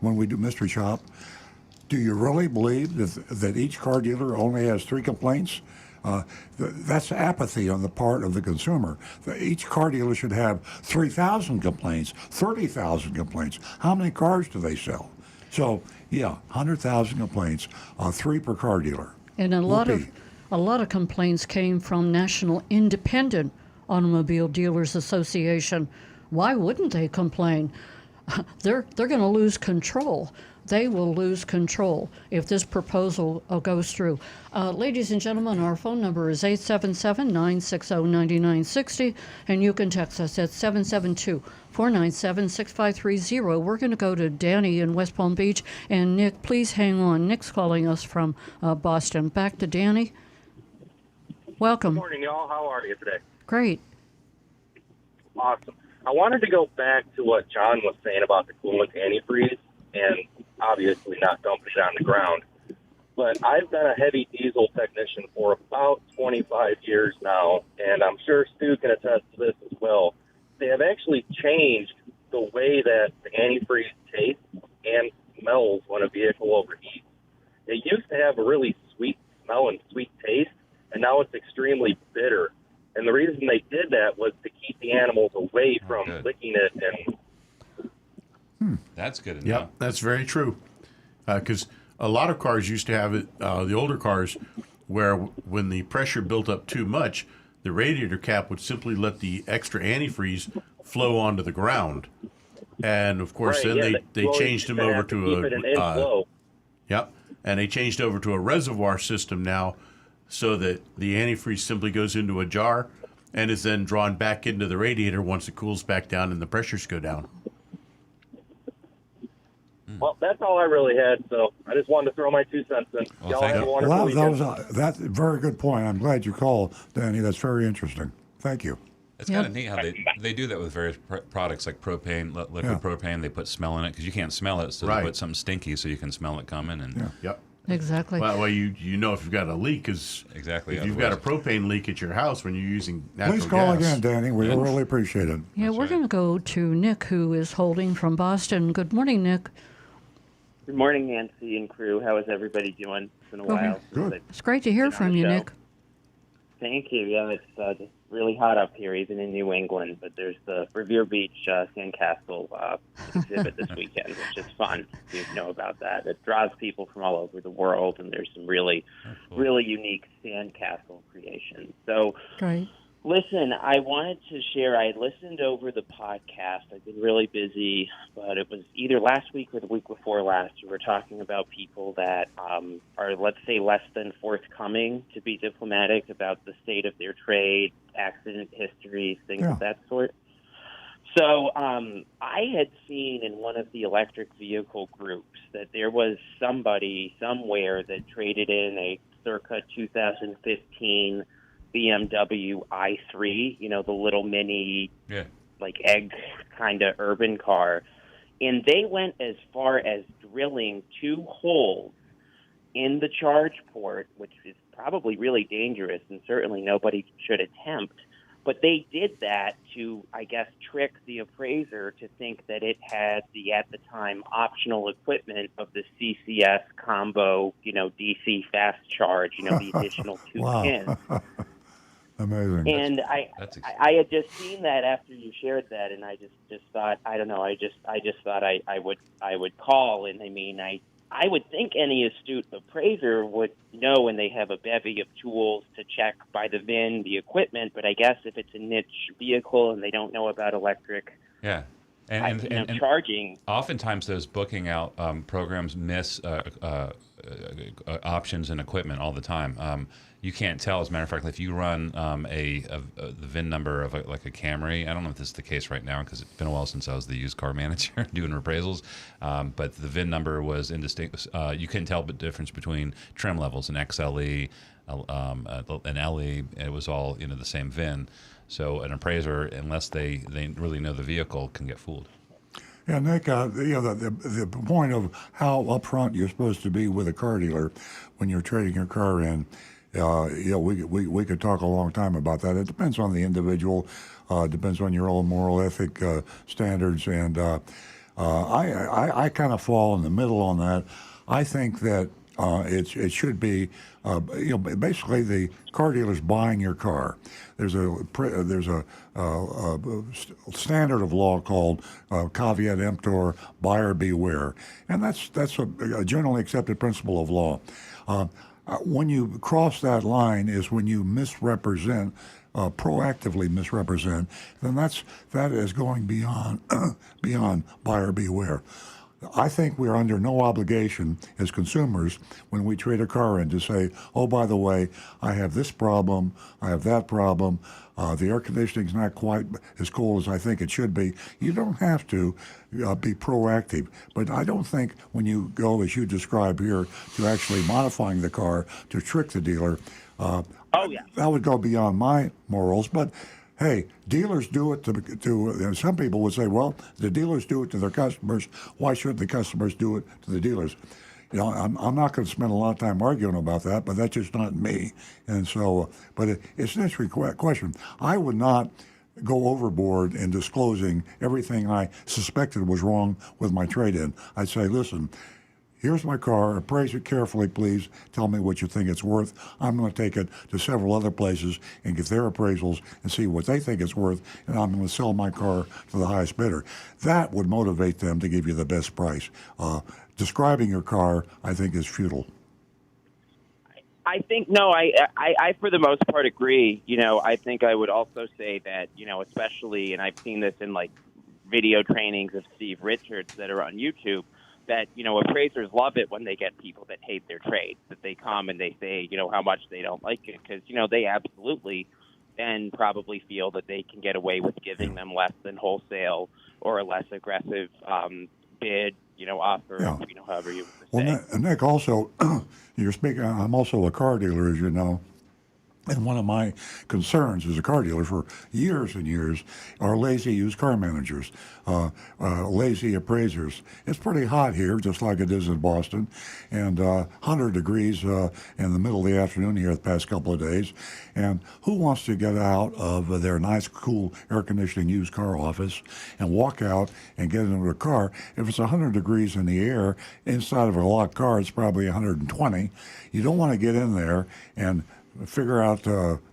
when we do Mystery Shop? Do you really believe that each car dealer only has 3 complaints? That's apathy on the part of the consumer. Each car dealer should have 3,000 complaints, 30,000 complaints. How many cars do they sell? So, yeah, 100,000 complaints, 3 per car dealer. And a lot of complaints came from National Independent Automobile Dealers Association. Why wouldn't they complain? They're going to lose control. they will lose control if this proposal goes through. Ladies and gentlemen, our phone number is 877-960-9960, and you can text us at 772-497-6530. We're going to go to Danny in West Palm Beach, and Nick, please hang on. Nick's calling us from Boston. Back to Danny. Welcome. Good morning, y'all. How are you today? Great. Awesome. I wanted to go back to what John was saying about the coolant antifreeze, and obviously not dumping it on the ground. But I've been a heavy diesel technician for about 25 years now, and I'm sure Stu can attest to this as well. They have actually changed the way that the antifreeze tastes and smells when a vehicle overheats. It used to have a really sweet smell and sweet taste, and now it's extremely bitter. And the reason they did that was to keep the animals away from licking it. And That's good enough. Yep, that's very true. Because a lot of cars used to have it, the older cars, where when the pressure built up too much, the radiator cap would simply let the extra antifreeze flow onto the ground. And of course, then they changed them over to and they changed over to a reservoir system now, so that the antifreeze simply goes into a jar and is then drawn back into the radiator once it cools back down and the pressures go down. Well, that's all I really had, so I just wanted to throw my 2 cents in. Well, y'all have a wonderful weekend. That's a very good point. I'm glad you called, Danny. That's very interesting. Thank you. It's kind of neat how they do that with various products like propane, liquid propane. They put smell in it because you can't smell it, so they put something stinky so you can smell it coming. And Exactly. Well, you know if you've got a leak, because if you've got a propane leak at your house when you're using natural gas. Please call again, Danny. We really appreciate it. Yeah, we're going to go to Nick, who is holding from Boston. Good morning, Nick. Good morning, Nancy and crew. How is everybody doing? It's been a while. Good. It's great to hear from you, Nick. Thank you. Yeah, it's just really hot up here, even in New England. But there's the Revere Beach Sandcastle exhibit this weekend, which is fun. You know about that. It draws people from all over the world, and there's some really unique sandcastle creations. So, listen, I wanted to share. I listened over the podcast. I've been really busy, but it was either last week or the week before last. We were talking about people that are, let's say, less than forthcoming, to be diplomatic, about the state of their trade, accident histories, things of that sort. So I had seen in one of the electric vehicle groups that there was somebody somewhere that traded in a circa 2015 BMW i3, you know, the little mini, like egg kind of urban car. And they went as far as drilling 2 holes in the charge port, which is probably really dangerous and certainly nobody should attempt. But they did that to, I guess, trick the appraiser to think that it had the, at the time, optional equipment of the CCS combo, you know, DC fast charge, you know, the additional 2 pins. Amazing. And I had just seen that after you shared that, and I just thought, I don't know, I just thought I would call. And I mean, I would think any astute appraiser would know when they have a bevy of tools to check by the VIN the equipment, but I guess if it's a niche vehicle and they don't know about electric, and charging. Oftentimes, those booking out programs miss options and equipment all the time. You can't tell. As a matter of fact, if you run the VIN number of like a Camry, I don't know if this is the case right now because it's been a while since I was the used car manager doing appraisals, but the VIN number was indistinct. You couldn't tell the difference between trim levels, an XLE, an LE. It was all the same VIN. So an appraiser, unless they really know the vehicle, can get fooled. Yeah, Nick, the point of how upfront you're supposed to be with a car dealer when you're trading your car in, we could talk a long time about that. It depends on the individual, depends on your own moral ethic standards, and I kind of fall in the middle on that. I think that it should be, basically the car dealer's buying your car. There's a standard of law called caveat emptor, buyer beware, and that's a generally accepted principle of law. When you cross that line is when you misrepresent, proactively misrepresent, then that is going beyond buyer beware. I think we're under no obligation as consumers when we trade a car in to say, oh, by the way, I have this problem, I have that problem, the air conditioning's not quite as cold as I think it should be. You don't have to be proactive. But I don't think when you go, as you describe here, to actually modifying the car to trick the dealer, that would go beyond my morals. But hey, dealers do it to some people would say, well, the dealers do it to their customers. Why shouldn't the customers do it to the dealers? You know, I'm not going to spend a lot of time arguing about that, but that's just not me. And so, but it's an interesting question. I would not go overboard in disclosing everything I suspected was wrong with my trade-in. I'd say, listen, here's my car, appraise it carefully, please. Tell me what you think it's worth. I'm going to take it to several other places and get their appraisals and see what they think it's worth, and I'm going to sell my car to the highest bidder. That would motivate them to give you the best price. Describing your car, I think, is futile. I think, no, I for the most part agree. You know, I think I would also say that, you know, especially, and I've seen this in like video trainings of Steve Richards that are on YouTube, that, you know, appraisers love it when they get people that hate their trade, that they come and they say, you know, how much they don't like it, because, you know, they absolutely then probably feel that they can get away with giving them less than wholesale or a less aggressive bid, you know, offer, you know, however you want to say. Well, Nick, also, you're speaking, I'm also a car dealer, as you know. And one of my concerns as a car dealer for years and years are lazy used car managers, lazy appraisers. It's pretty hot here, just like it is in Boston, and 100 degrees in the middle of the afternoon here the past couple of days. And who wants to get out of their nice, cool, air conditioning used car office and walk out and get into a car? If it's 100 degrees in the air, inside of a locked car, it's probably 120. You don't want to get in there and figure out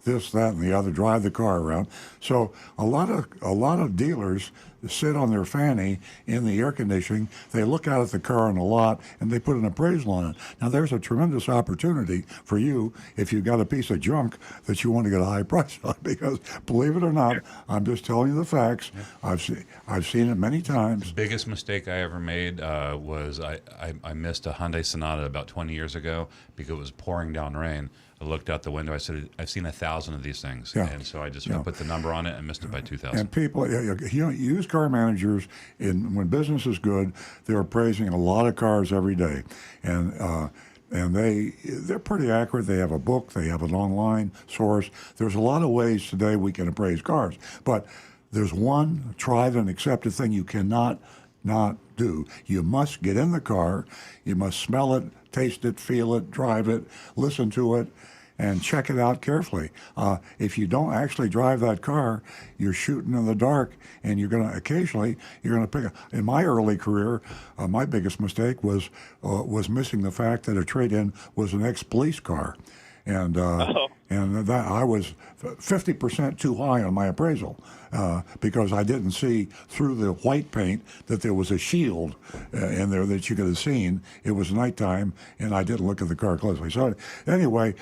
this, that, and the other, drive the car around. So a lot of dealers sit on their fanny in the air conditioning. They look out at the car on the lot and they put an appraisal on it. Now there's a tremendous opportunity for you if you've got a piece of junk that you want to get a high price on, because believe it or not, I'm just telling you the facts. I've seen it many times. The biggest mistake I ever made was I missed a Hyundai Sonata about 20 years ago because it was pouring down rain. I looked out the window. I said, I've seen 1,000 of these things. Yeah. And so I just put the number on it and missed it by 2,000. And people, you know, used car managers, when business is good, they're appraising a lot of cars every day. And they're pretty accurate. They have a book. They have an online source. There's a lot of ways today we can appraise cars. But there's one tried and accepted thing you cannot not do. You must get in the car. You must smell it, taste it, feel it, drive it, listen to it, and check it out carefully. If you don't actually drive that car, you're shooting in the dark, and you're going to pick up. In my early career, my biggest mistake was missing the fact that a trade-in was an ex-police car. And that I was 50% too high on my appraisal because I didn't see through the white paint that there was a shield in there that you could have seen. It was nighttime, and I didn't look at the car closely. So anyway,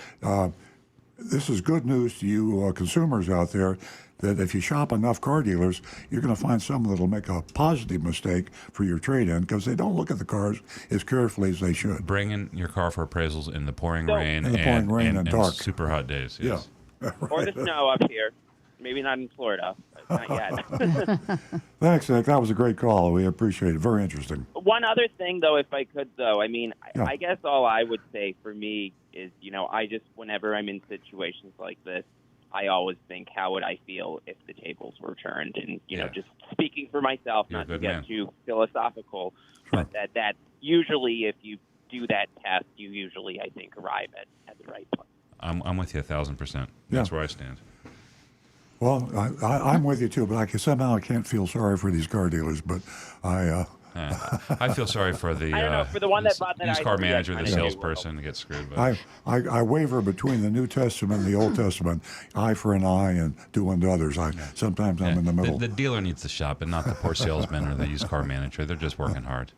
this is good news to you consumers out there, that if you shop enough car dealers, you're going to find some that'll make a positive mistake for your trade-in because they don't look at the cars as carefully as they should. Bring in your car for appraisals in the pouring rain and dark. Super hot days. Yes. Yeah. Or the snow up here. Maybe not in Florida. Not yet. Thanks, Nick. That was a great call. We appreciate it. Very interesting. One other thing, though, if I could, though, I mean, I guess all I would say for me is, you know, whenever I'm in situations like this, I always think, how would I feel if the tables were turned? And, you know, just speaking for myself, not to get too philosophical, but that usually if you do that test, you usually, I think, arrive at the right place. I'm with you 1,000%. That's where I stand. Well, I'm with you, too, but somehow I can't feel sorry for these car dealers, but I feel sorry for the, I don't know, for the one that bought that used car manager, the salesperson that gets screwed. I waver between the New Testament and the Old Testament, eye for an eye and do unto others. Sometimes I'm in the middle. The dealer needs to shop, and not the poor salesman or the used car manager. They're just working hard.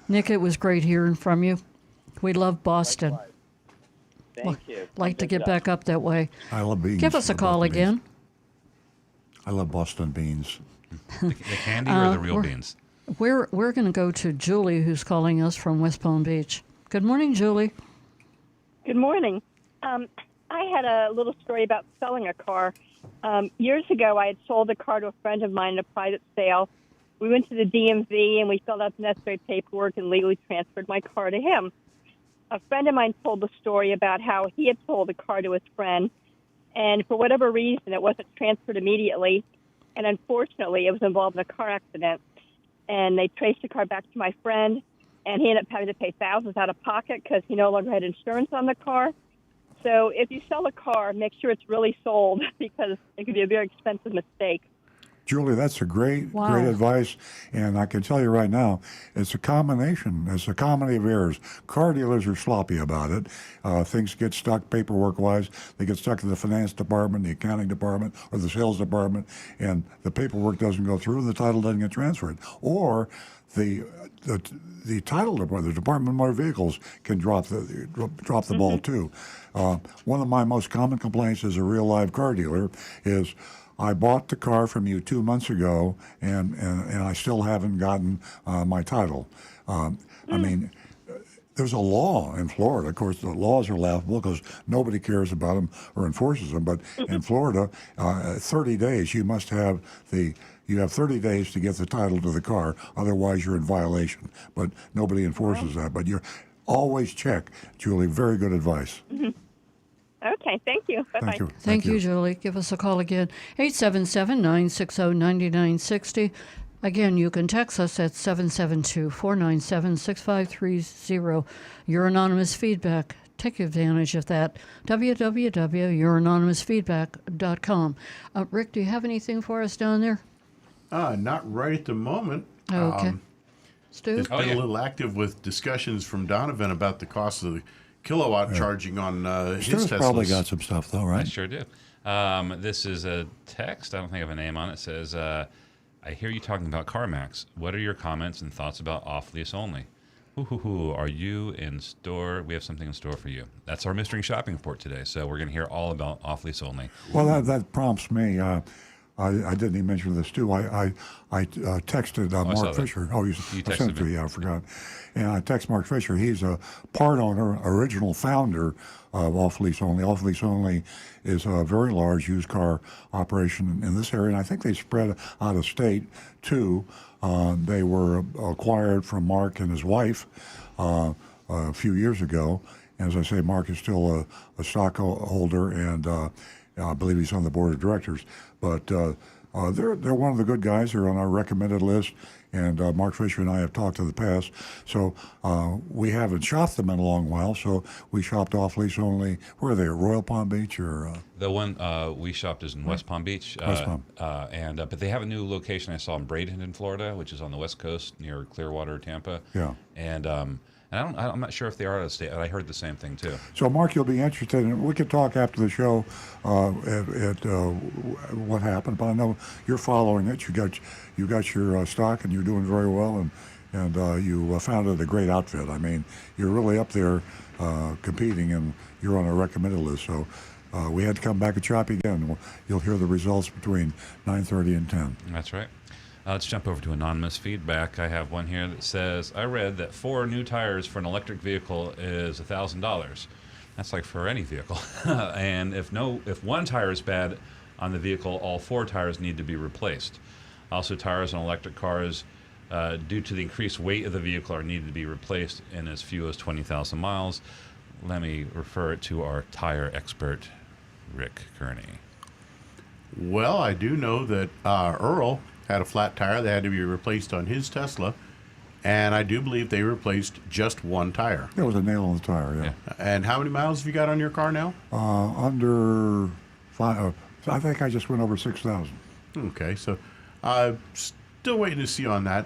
Nick, it was great hearing from you. We love Boston. Thank you. Like to get back up that way. I love beans. Give us a call again. I love Boston beans. The candy or the real beans? We're going to go to Julie, who's calling us from West Palm Beach. Good morning, Julie. Good morning. I had a little story about selling a car. Years ago, I had sold a car to a friend of mine in a private sale. We went to the DMV, and we filled out the necessary paperwork and legally transferred my car to him. A friend of mine told the story about how he had sold a car to his friend, and for whatever reason, it wasn't transferred immediately, and unfortunately, it was involved in a car accident. And they traced the car back to my friend, and he ended up having to pay thousands out of pocket because he no longer had insurance on the car. So if you sell a car, make sure it's really sold because it could be a very expensive mistake. Julie, that's a great advice, and I can tell you right now, it's a combination. It's a comedy of errors. Car dealers are sloppy about it. Things get stuck paperwork-wise. They get stuck in the finance department, the accounting department, or the sales department, and the paperwork doesn't go through, and the title doesn't get transferred. Or the title department, the Department of Motor Vehicles, can drop the ball too. One of my most common complaints as a real live car dealer is, I bought the car from you 2 months ago, and I still haven't gotten my title. I mean, there's a law in Florida. Of course, the laws are laughable because nobody cares about them or enforces them. But in Florida, 30 days, you have 30 days to get the title to the car. Otherwise, you're in violation. But nobody enforces that. But you always check, Julie. Very good advice. Mm-hmm. Okay, thank you. Bye-bye. Thank you. Thank you, Julie. Give us a call again, 877-960-9960. Again, you can text us at 772-497-6530. Your anonymous feedback. Take advantage of that. www.youranonymousfeedback.com. Rick, do you have anything for us down there? Not right at the moment. Okay. Stu? It's been a little active with discussions from Donovan about the cost of the kilowatt charging on his Stu's Teslas. probably got some stuff, though, right? I sure do. This is a text. I don't think I have a name on it. It says, I hear you talking about CarMax. What are your comments and thoughts about off-lease only? Are you in store? We have something in store for you. That's our mystery shopping report today. So we're going to hear all about off-lease only. Well, that prompts me. I didn't even mention this too. I texted Mark Fisher. Oh, you texted sent it to me. Yeah, I forgot. And I text Mark Fisher. He's a part owner, original founder of Off Lease Only. Off Lease Only is a very large used car operation in this area, and I think they spread out of state too. They were acquired from Mark and his wife a few years ago. As I say, Mark is still a stockholder, and I believe he's on the board of directors. But they're one of the good guys. They're on our recommended list. And Mark Fisher and I have talked in the past. So we haven't shopped them in a long while. So we shopped Off Lease Only. Where are they? At Royal Palm Beach or? The one we shopped is in West Palm Beach. West Palm. But they have a new location I saw in Bradenton, Florida, which is on the West Coast near Clearwater, Tampa. Yeah. And I'm not sure if they are out of state. I heard the same thing too. So, Mark, you'll be interested in. We could talk after the show at what happened. But I know you're following it. You got your stock, and you're doing very well. And you founded a great outfit. I mean, you're really up there competing, and you're on our recommended list. So, we had to come back and shop again. You'll hear the results between 9:30 and 10. That's right. Let's jump over to anonymous feedback. I have one here that says, I read that 4 new tires for an electric vehicle is $1,000. That's like for any vehicle. And if one tire is bad on the vehicle, all 4 tires need to be replaced. Also, tires on electric cars, due to the increased weight of the vehicle, are needed to be replaced in as few as 20,000 miles. Let me refer it to our tire expert, Rick Kearney. Well, I do know that Earl had a flat tire that had to be replaced on his Tesla, and I do believe they replaced just one tire. There was a nail in the tire, yeah. And how many miles have you got on your car now? Under 5. I think I just went over 6,000. Okay, so still waiting to see on that.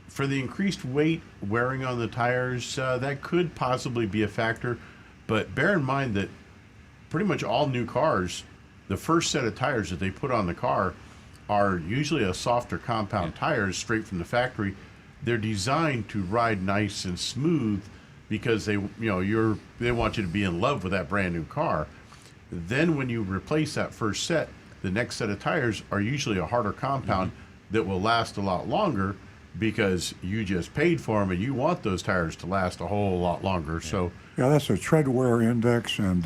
For the increased weight wearing on the tires, that could possibly be a factor, but bear in mind that pretty much all new cars, the first set of tires that they put on the car are usually a softer compound tires straight from the factory. They're designed to ride nice and smooth because they want you to be in love with that brand new car. Then when you replace that first set, the next set of tires are usually a harder compound that will last a lot longer because you just paid for them and you want those tires to last a whole lot longer. So yeah, that's a tread wear index, and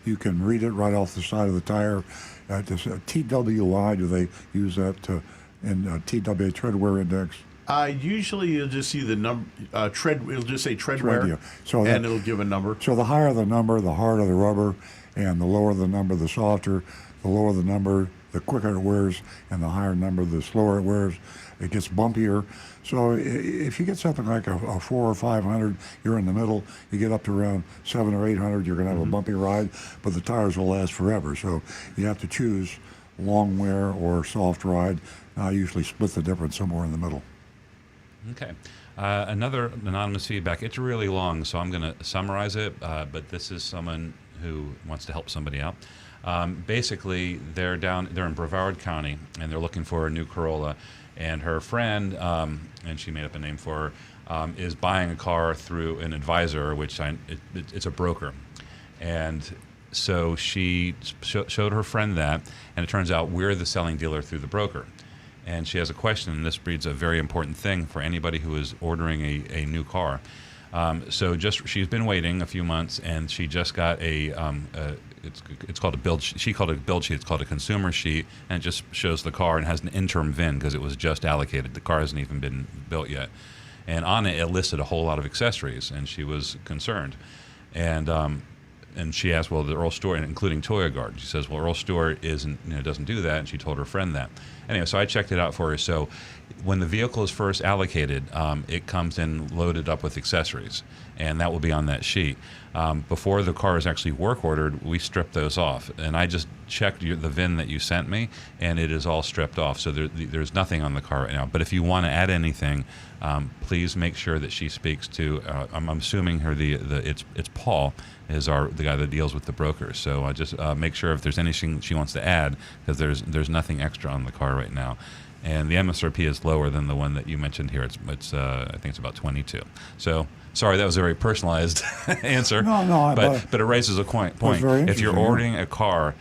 you can read it right off the side of the tire. This TWI, do they use that in TWA tread wear index? Usually you'll just see the number tread. It'll just say tread wear, yeah. So and it'll give a number. So the higher the number, the harder the rubber, and the lower the number, the softer. The lower the number, the quicker it wears, and the higher number, the slower it wears. It gets bumpier. So if you get something like a 400 or 500, you're in the middle. You get up to around 700 or 800, you're going to have a bumpy ride, but the tires will last forever. So you have to choose long wear or soft ride. I usually split the difference somewhere in the middle. Okay. Another anonymous feedback. It's really long, so I'm going to summarize it, but this is someone who wants to help somebody out. Basically, they're in Brevard County, and they're looking for a new Corolla. And her friend, and she made up a name for her, is buying a car through an advisor, which it's a broker. And so she showed her friend that, and it turns out we're the selling dealer through the broker. And she has a question, and this breeds a very important thing for anybody who is ordering a new car. She's been waiting a few months, and she just got it's called a build. She called it a build sheet. It's called a consumer sheet, and it just shows the car and has an interim VIN because it was just allocated. The car hasn't even been built yet, and on it listed a whole lot of accessories, and she was concerned, and she asked, well, the Earl store, including Toyo Guard. She says, well, Earl store doesn't do that, and she told her friend that. Anyway, so I checked it out for her. So when the vehicle is first allocated, it comes in loaded up with accessories, and that will be on that sheet. Before the car is actually work ordered, we strip those off, and I just checked the VIN that you sent me, and it is all stripped off. So there's nothing on the car right now. But if you want to add anything, please make sure that she speaks to. I'm assuming it's Paul is the guy that deals with the brokers. So just make sure if there's anything she wants to add, because there's nothing extra on the car right now. And the MSRP is lower than the one that you mentioned here. It's I think it's about 22. So sorry, that was a very personalized answer. No, but it raises a point. If you're ordering a car,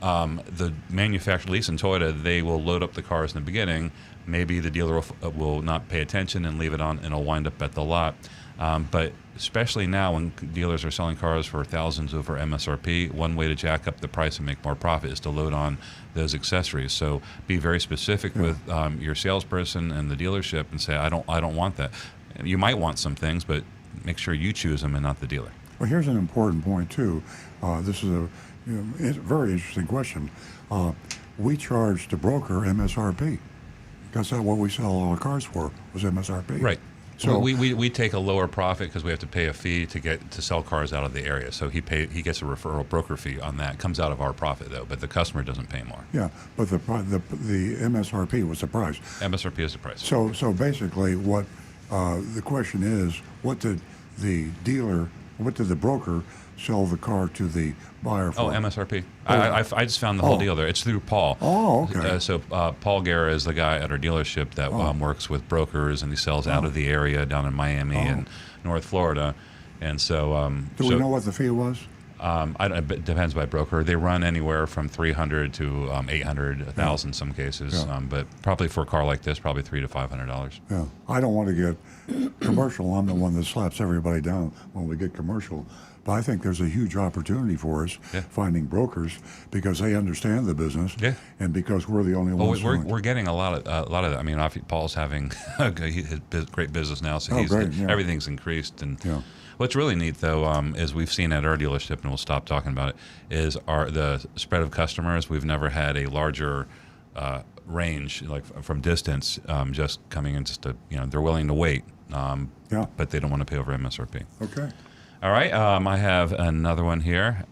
the manufacturer, Lease and Toyota, they will load up the cars in the beginning. Maybe the dealer will not pay attention and leave it on, and it'll wind up at the lot. But especially now when dealers are selling cars for thousands over MSRP, one way to jack up the price and make more profit is to load on those accessories. So be very specific with your salesperson and the dealership and say, I don't want that. You might want some things, but make sure you choose them and not the dealer. Well, here's an important point too. This is a very interesting question. We charge the broker MSRP. That's not what we sell all our cars for, was MSRP. Right. So we take a lower profit because we have to pay a fee to sell cars out of the area. So he gets a referral broker fee on that. It comes out of our profit though, but the customer doesn't pay more. Yeah, but the MSRP was the price. MSRP is the price. So basically, what the question is, what did the broker sell the car to the buyer for? Oh, MSRP. I just found the whole deal there. It's through Paul. Oh, okay. So Paul Guerra is the guy at our dealership that works with brokers, and he sells out of the area down in Miami and North Florida. And so... Do we know what the fee was? It depends by broker. They run anywhere from $300 to $800, $1,000 in some cases. Yeah. But probably for a car like this, probably $300 to $500. Yeah. I don't want to get commercial. I'm the one that slaps everybody down when we get commercial. But I think there's a huge opportunity for us finding brokers because they understand the business, and because we're the only ones. We're getting a lot of that. I mean, Paul's having his great business now, so everything's increased. And what's really neat though is we've seen at our dealership, and we'll stop talking about it, is the spread of customers. We've never had a larger range, like from distance, just coming in. They're willing to wait, but they don't want to pay over MSRP. Okay. All right, I have another one here.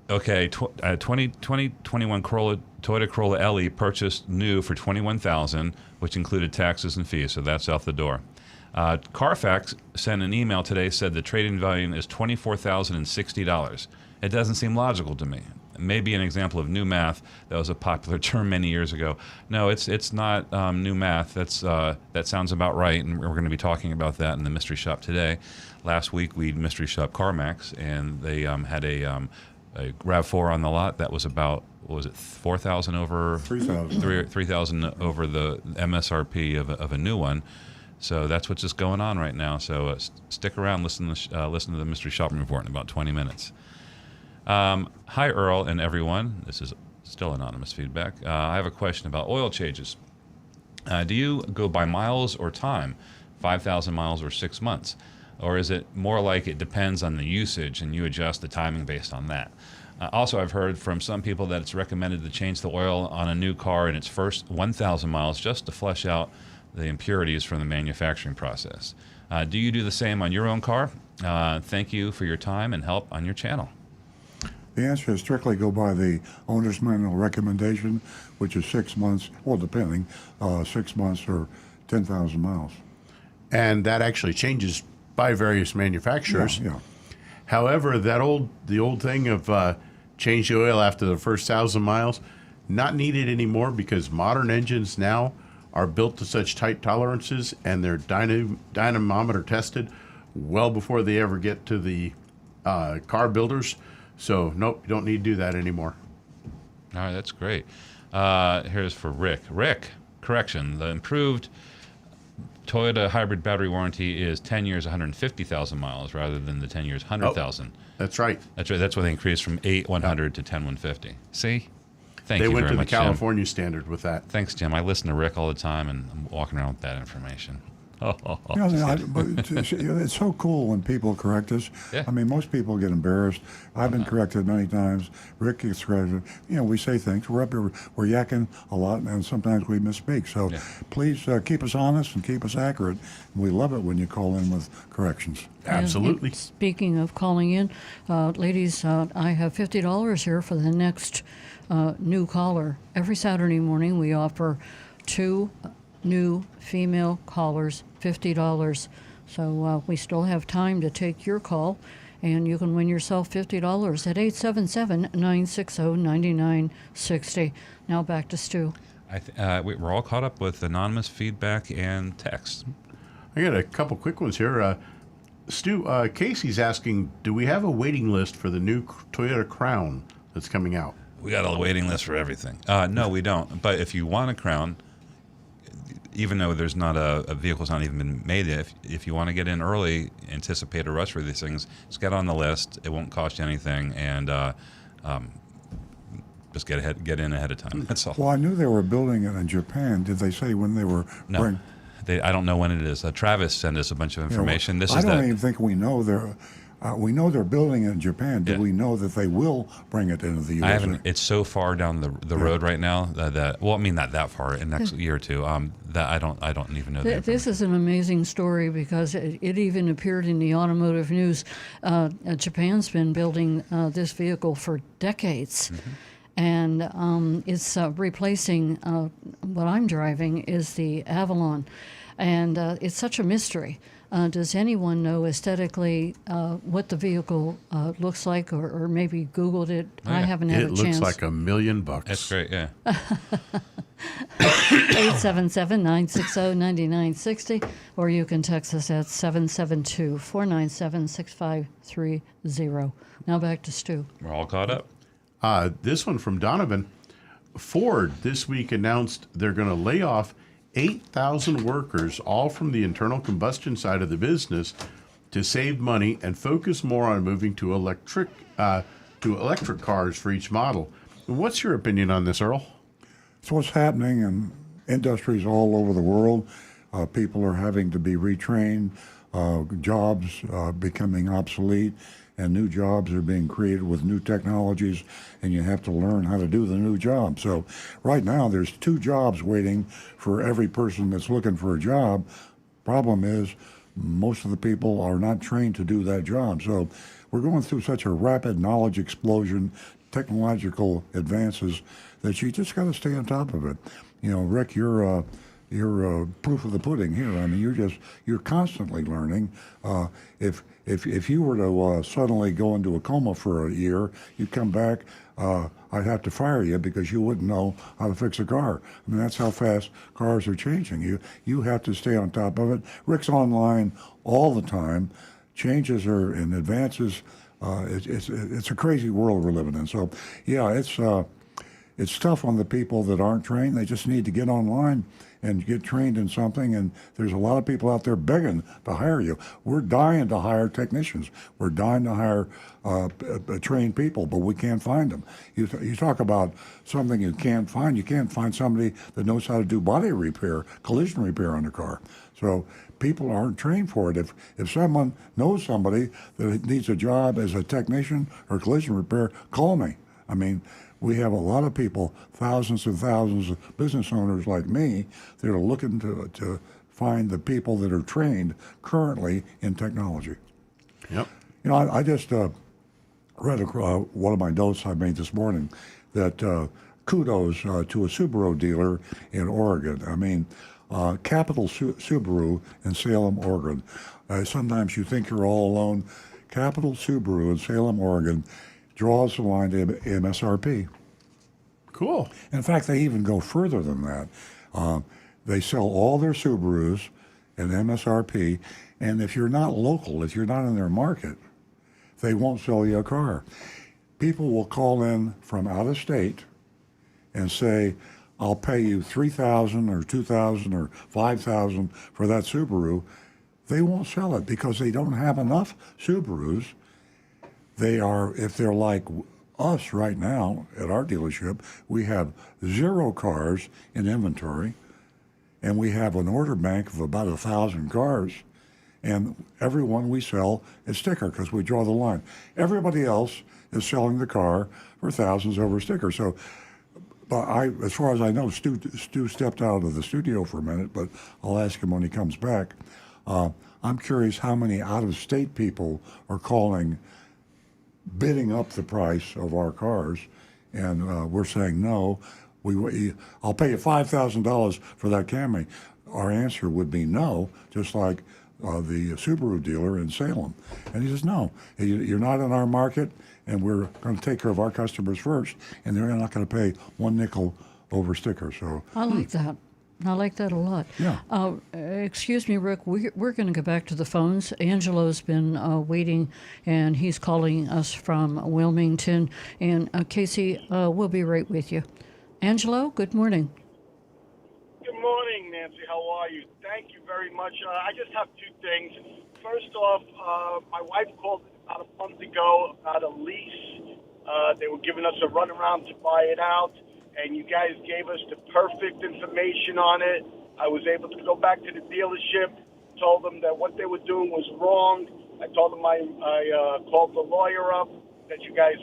Okay, 2021 Toyota Corolla LE purchased new for $21,000, which included taxes and fees, so that's out the door. Carfax sent an email today, said the trade-in value is $24,060. It doesn't seem logical to me. Maybe an example of new math. That was a popular term many years ago. No, it's not new math. That sounds about right, and we're going to be talking about that in the mystery shop today. Last week we mystery shop CarMax, and they had a RAV4 on the lot that was about what was it, 4,000 over 3,000 3,000 over the MSRP of a new one. So that's what's just going on right now. So stick around, listen to the Mystery Shopping Report in about 20 minutes. Hi, Earl and everyone. This is still anonymous feedback. I have a question about oil changes. Do you go by miles or time, 5,000 miles or 6 months? Or is it more like it depends on the usage and you adjust the timing based on that? Also, I've heard from some people that it's recommended to change the oil on a new car in its first 1,000 miles just to flush out the impurities from the manufacturing process. Do you do the same on your own car? Thank you for your time and help on your channel. The answer is strictly go by the owner's manual recommendation, which is 6 months, well, depending, 6 months or 10,000 miles. And that actually changes by various manufacturers. Yeah. However, the old thing of change the oil after the first 1,000 miles, not needed anymore because modern engines now are built to such tight tolerances and they're dynamometer tested well before they ever get to the car builders. So, nope, you don't need to do that anymore. All right, that's great. Here's for Rick. Rick, correction, the improved Toyota hybrid battery warranty is 10 years, 150,000 miles rather than the 10 years, 100,000. That's right. That's right. That's why they increased from 8,100 to 10,150. See? Thank you you very much, They went to the Jim. California standard with that. Thanks, Jim. I listen to Rick all the time, and I'm walking around with that information. But it's so cool when people correct us. Yeah. I mean, most people get embarrassed. I've been corrected many times. Rick gets corrected. We say things. We're up here, we're yakking a lot, and sometimes we misspeak. So please keep us honest and keep us accurate. We love it when you call in with corrections. Absolutely. Speaking of calling in, ladies, I have $50 here for the next new caller. Every Saturday morning we offer 2 new female callers $50. So we still have time to take your call, and you can win yourself $50 at 877-960-9960. Now back to Stu. We're all caught up with anonymous feedback and text. I got a couple quick ones here. Stu, Casey's asking, do we have a waiting list for the new Toyota Crown that's coming out? We got a waiting list for everything. No, we don't. But if you want a Crown, even though there's not a vehicle's not even been made yet, if you want to get in early, anticipate a rush for these things, just get on the list. It won't cost you anything, and just get in ahead of time. That's all. Well, I knew they were building it in Japan. Did they say when they were? No, I don't know when it is. Travis sent us a bunch of information. I don't even think we know they're. We know they're building it in Japan. Do we know that they will bring it into the U.S.? I haven't. It's so far down the road right now that well, I mean not that far. In the next year or two, that I don't even know. This is an amazing story because it even appeared in the automotive news. Japan's been building this vehicle for decades. Mm-hmm. And it's replacing what I'm driving is the Avalon, and it's such a mystery. Does anyone know aesthetically what the vehicle looks like, or maybe Googled it? Oh, yeah. I haven't had a chance. It looks like $1 million. That's great, yeah. 877-960-9960, or you can text us at 772-497-6530. Now back to Stu. We're all caught up. This one from Donovan. Ford this week announced they're going to lay off 8,000 workers, all from the internal combustion side of the business, to save money and focus more on moving to electric cars for each model. What's your opinion on this, Earl? It's what's happening in industries all over the world. People are having to be retrained, jobs becoming obsolete, and new jobs are being created with new technologies, and you have to learn how to do the new job. So right now there's 2 jobs waiting for every person that's looking for a job. Problem is most of the people are not trained to do that job. So we're going through such a rapid knowledge explosion, technological advances, that you just got to stay on top of it. Rick, you're proof of the pudding here. I mean, you're constantly learning. If you were to suddenly go into a coma for a year, you come back, I'd have to fire you because you wouldn't know how to fix a car. I mean, that's how fast cars are changing. You have to stay on top of it. Rick's online all the time. Changes are in advances. It's a crazy world we're living in. So, yeah, it's tough on the people that aren't trained. They just need to get online and get trained in something. And there's a lot of people out there begging to hire you. We're dying to hire technicians. We're dying to hire trained people, but we can't find them. You talk about something you can't find. You can't find somebody that knows how to do body repair, collision repair on a car. So people aren't trained for it. If someone knows somebody that needs a job as a technician or collision repair, call me. I mean, we have a lot of people, thousands and thousands of business owners like me, that are looking to find the people that are trained currently in technology. Yep. You know, I just read one of my notes I made this morning that kudos to a Subaru dealer in Oregon. I mean, Capital Subaru in Salem, Oregon. Sometimes you think you're all alone. Capital Subaru in Salem, Oregon draws the line to MSRP. Cool. In fact, they even go further than that. They sell all their Subarus at MSRP, and if you're not local, if you're not in their market, they won't sell you a car. People will call in from out of state and say, I'll pay you $3,000 or $2,000 or $5,000 for that Subaru. They won't sell it because they don't have enough Subarus. They are, if they're like us right now at our dealership, we have 0 cars in inventory, and we have an order bank of about 1,000 cars, and every one we sell is sticker because we draw the line. Everybody else is selling the car for thousands over sticker. So, but as far as I know, Stu stepped out of the studio for a minute, but I'll ask him when he comes back. I'm curious how many out-of-state people are calling, bidding up the price of our cars, and we're saying no. I'll pay you $5,000 for that Camry. Our answer would be no, just like the Subaru dealer in Salem. And he says, no, you're not in our market, and we're going to take care of our customers first, and they're not going to pay 1 nickel over sticker. So I like that. I like that a lot. Yeah. Excuse me, Rick, we're going to go back to the phones. Angelo's been waiting, and he's calling us from Wilmington. And Casey, we'll be right with you. Angelo, good morning. Good morning, Nancy. How are you? Thank you very much. I just have 2 things. First off, my wife called about a month ago about a lease. They were giving us a runaround to buy it out, and you guys gave us the perfect information on it. I was able to go back to the dealership, told them that what they were doing was wrong. I told them I called the lawyer up that you guys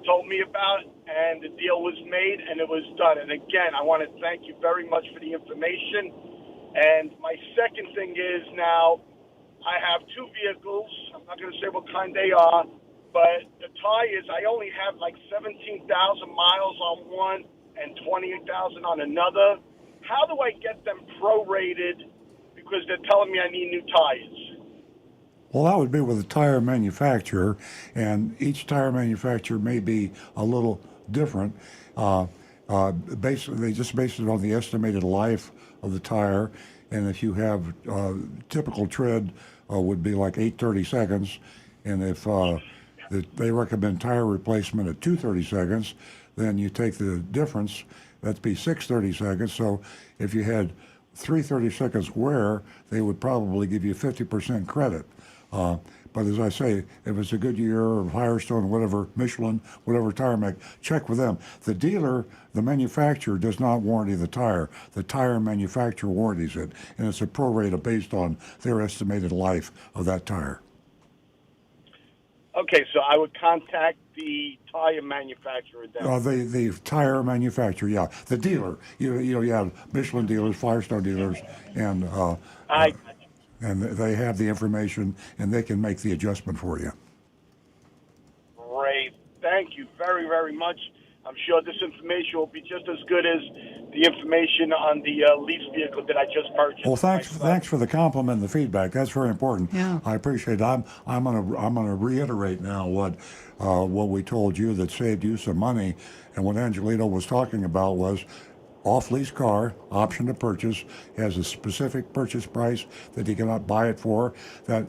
told me about, and the deal was made, and it was done. And again, I want to thank you very much for the information. And my second thing is now I have 2 vehicles. I'm not going to say what kind they are, but the tires, I only have like 17,000 miles on one and 28,000 on another. How do I get them prorated because they're telling me I need new tires? Well, that would be with a tire manufacturer, and each tire manufacturer may be a little different. Basically, they just base it on the estimated life of the tire, and if you have typical tread would be like 830 seconds, and if they recommend tire replacement at 230 seconds, then you take the difference, that'd be 630 seconds. So if you had 330 seconds wear, they would probably give you 50% credit. But as I say, if it's a Goodyear or Firestone, whatever, Michelin, whatever tire make, check with them. The dealer, the manufacturer, does not warranty the tire. The tire manufacturer warranties it, and it's a prorata based on their estimated life of that tire. Okay, so I would contact the tire manufacturer then. The tire manufacturer, yeah. The dealer, you have Michelin dealers, Firestone dealers, and and they have the information, and they can make the adjustment for you. Great. Thank you very, very much. I'm sure this information will be just as good as the information on the lease vehicle that I just purchased. Well, thanks for the compliment and the feedback. That's very important. Yeah. I appreciate it. I'm gonna reiterate now what we told you that saved you some money, and what Angelito was talking about was off-lease car, option to purchase, has a specific purchase price that he cannot buy it for, that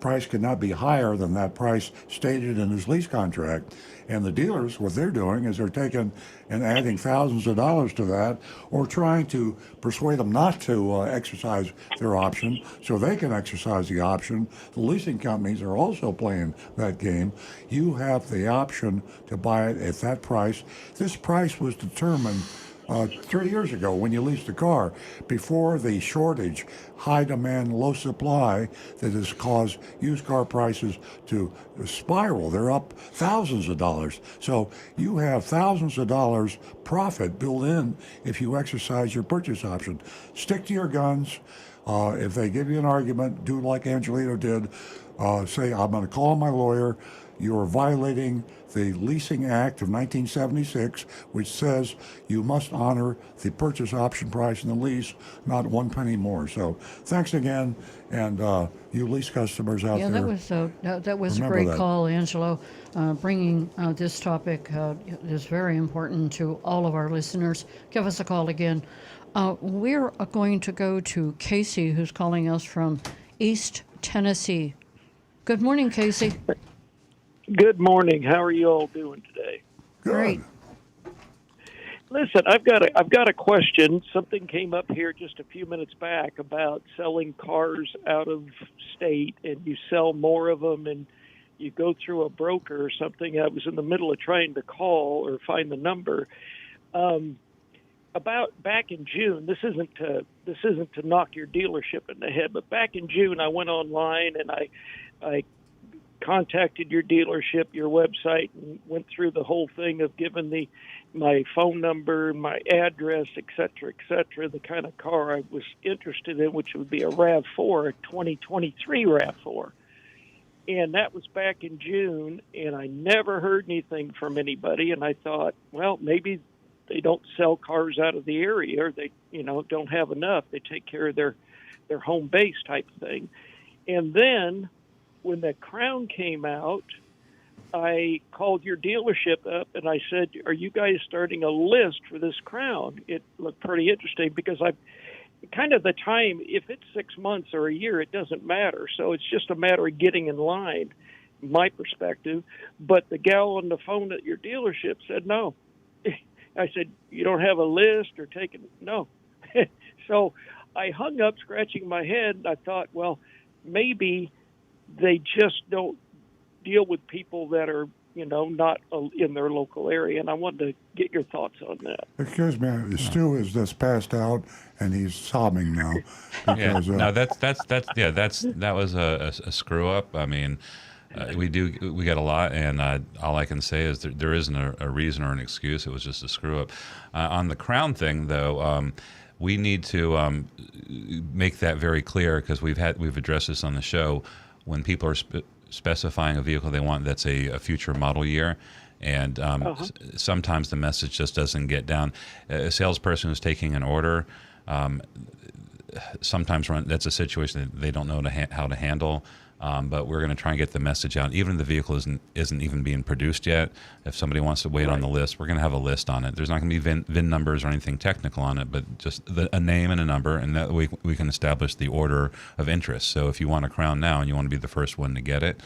price cannot be higher than that price stated in his lease contract. And the dealers, what they're doing is they're taking and adding thousands of dollars to that, or trying to persuade them not to exercise their option so they can exercise the option. The leasing companies are also playing that game. You have the option to buy it at that price. This price was determined 3 years ago when you leased a car, before the shortage, high demand, low supply that has caused used car prices to spiral. They're up thousands of dollars. So you have thousands of dollars profit built in if you exercise your purchase option. Stick to your guns. If they give you an argument, do like Angelito did. Say, I'm going to call my lawyer. You are violating the Leasing Act of 1976, which says you must honor the purchase option price in the lease, not 1 penny more. So thanks again, and you lease customers out there. Yeah, that was a great call, Angelo. Bringing this topic is very important to all of our listeners. Give us a call again. We're going to go to Casey, who's calling us from East Tennessee. Good morning, Casey. Good morning. How are you all doing today? Great. Listen, I've got a question. Something came up here just a few minutes back about selling cars out of state, and you sell more of them, and you go through a broker or something. I was in the middle of trying to call or find the number. About back in June, this isn't to knock your dealership in the head, but back in June, I went online and I contacted your dealership, your website, and went through the whole thing of giving my phone number, my address, et cetera, the kind of car I was interested in, which would be a RAV4, a 2023 RAV4. And that was back in June, and I never heard anything from anybody, and I thought, well, maybe they don't sell cars out of the area, or they, don't have enough. They take care of their home base type thing. And then when the Crown came out, I called your dealership up and I said, are you guys starting a list for this Crown? It looked pretty interesting because kind of the time, if it's 6 months or a year, it doesn't matter. So it's just a matter of getting in line, my perspective. But the gal on the phone at your dealership said no. I said, you don't have a list or taken? No. So I hung up scratching my head, and I thought, well, maybe they just don't deal with people that are, not in their local area. And I wanted to get your thoughts on that. Excuse me, Stu is just passed out and he's sobbing now. Because, no, that was a screw up. I mean, we get a lot, and all I can say is there isn't a reason or an excuse. It was just a screw up. On the Crown thing, though, we need to make that very clear, because we've addressed this on the show. When people are specifying a vehicle they want that's a future model year, and sometimes the message just doesn't get down. A salesperson who's taking an order, sometimes that's a situation that they don't know how to handle. But we're going to try and get the message out. Even if the vehicle isn't even being produced yet, if somebody wants to wait on the list, we're going to have a list on it. There's not going to be VIN numbers or anything technical on it, but just a name and a number, and that way we can establish the order of interest. So if you want a Crown now and you want to be the first one to get it,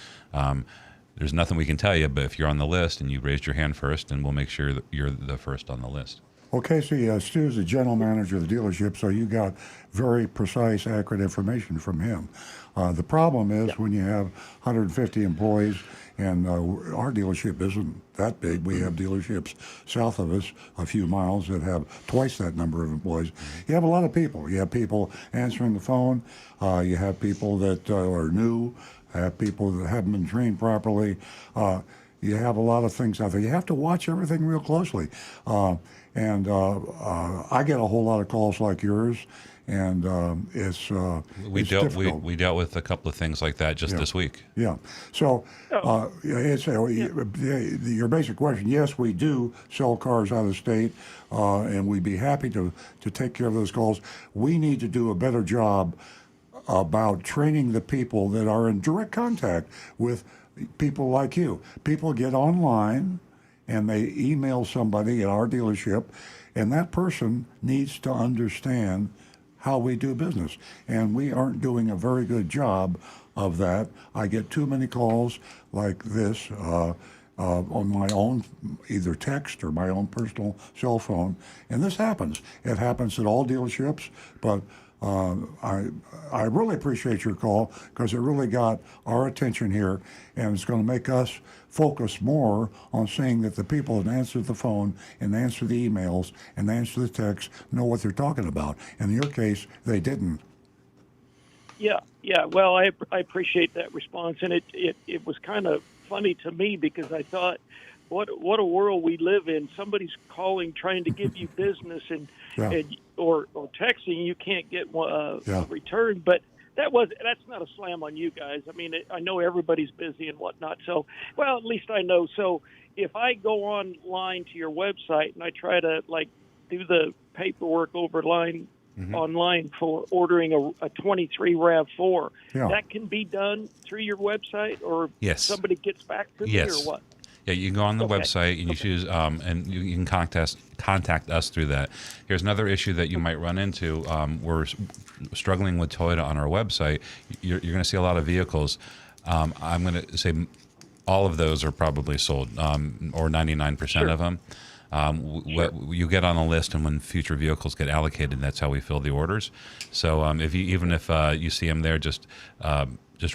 there's nothing we can tell you, but if you're on the list and you raised your hand first, then we'll make sure that you're the first on the list. Well, Casey, Stu's the general manager of the dealership, so you got very precise, accurate information from him. The problem is when you have 150 employees, and our dealership isn't that big. We have dealerships south of us a few miles that have twice that number of employees. You have a lot of people. You have people answering the phone. You have people that are new. You have people that haven't been trained properly. You have a lot of things out there. You have to watch everything real closely. And I get a whole lot of calls like yours, and it's difficult. We dealt with a couple of things like that just this week. Yeah. So it's your basic question. Yes, we do sell cars out of state, and we'd be happy to take care of those calls. We need to do a better job about training the people that are in direct contact with people like you. People get online and they email somebody at our dealership, and that person needs to understand how we do business. And we aren't doing a very good job of that. I get too many calls like this on my own, either text or my own personal cell phone. And this happens. It happens at all dealerships, but I really appreciate your call because it really got our attention here, and it's going to make us focus more on seeing that the people that answer the phone and answer the emails and answer the text know what they're talking about. In your case, they didn't. Yeah. Well, I appreciate that response, and it was kind of funny to me because I thought, what a world we live in. Somebody's calling trying to give you business or texting, you can't get a return. But that's not a slam on you guys. I mean, I know everybody's busy and whatnot. So, well, at least I know. So if I go online to your website and I try to do the paperwork online for ordering a 23 RAV4, that can be done through your website, or somebody gets back to me, or what? Yeah, you can go on the website and you choose, and you can contact us through that. Here's another issue that you might run into. We're struggling with Toyota on our website. You're going to see a lot of vehicles. I'm going to say all of those are probably sold, or 99% of them. You get on a list, and when future vehicles get allocated, that's how we fill the orders. So if you see them there, just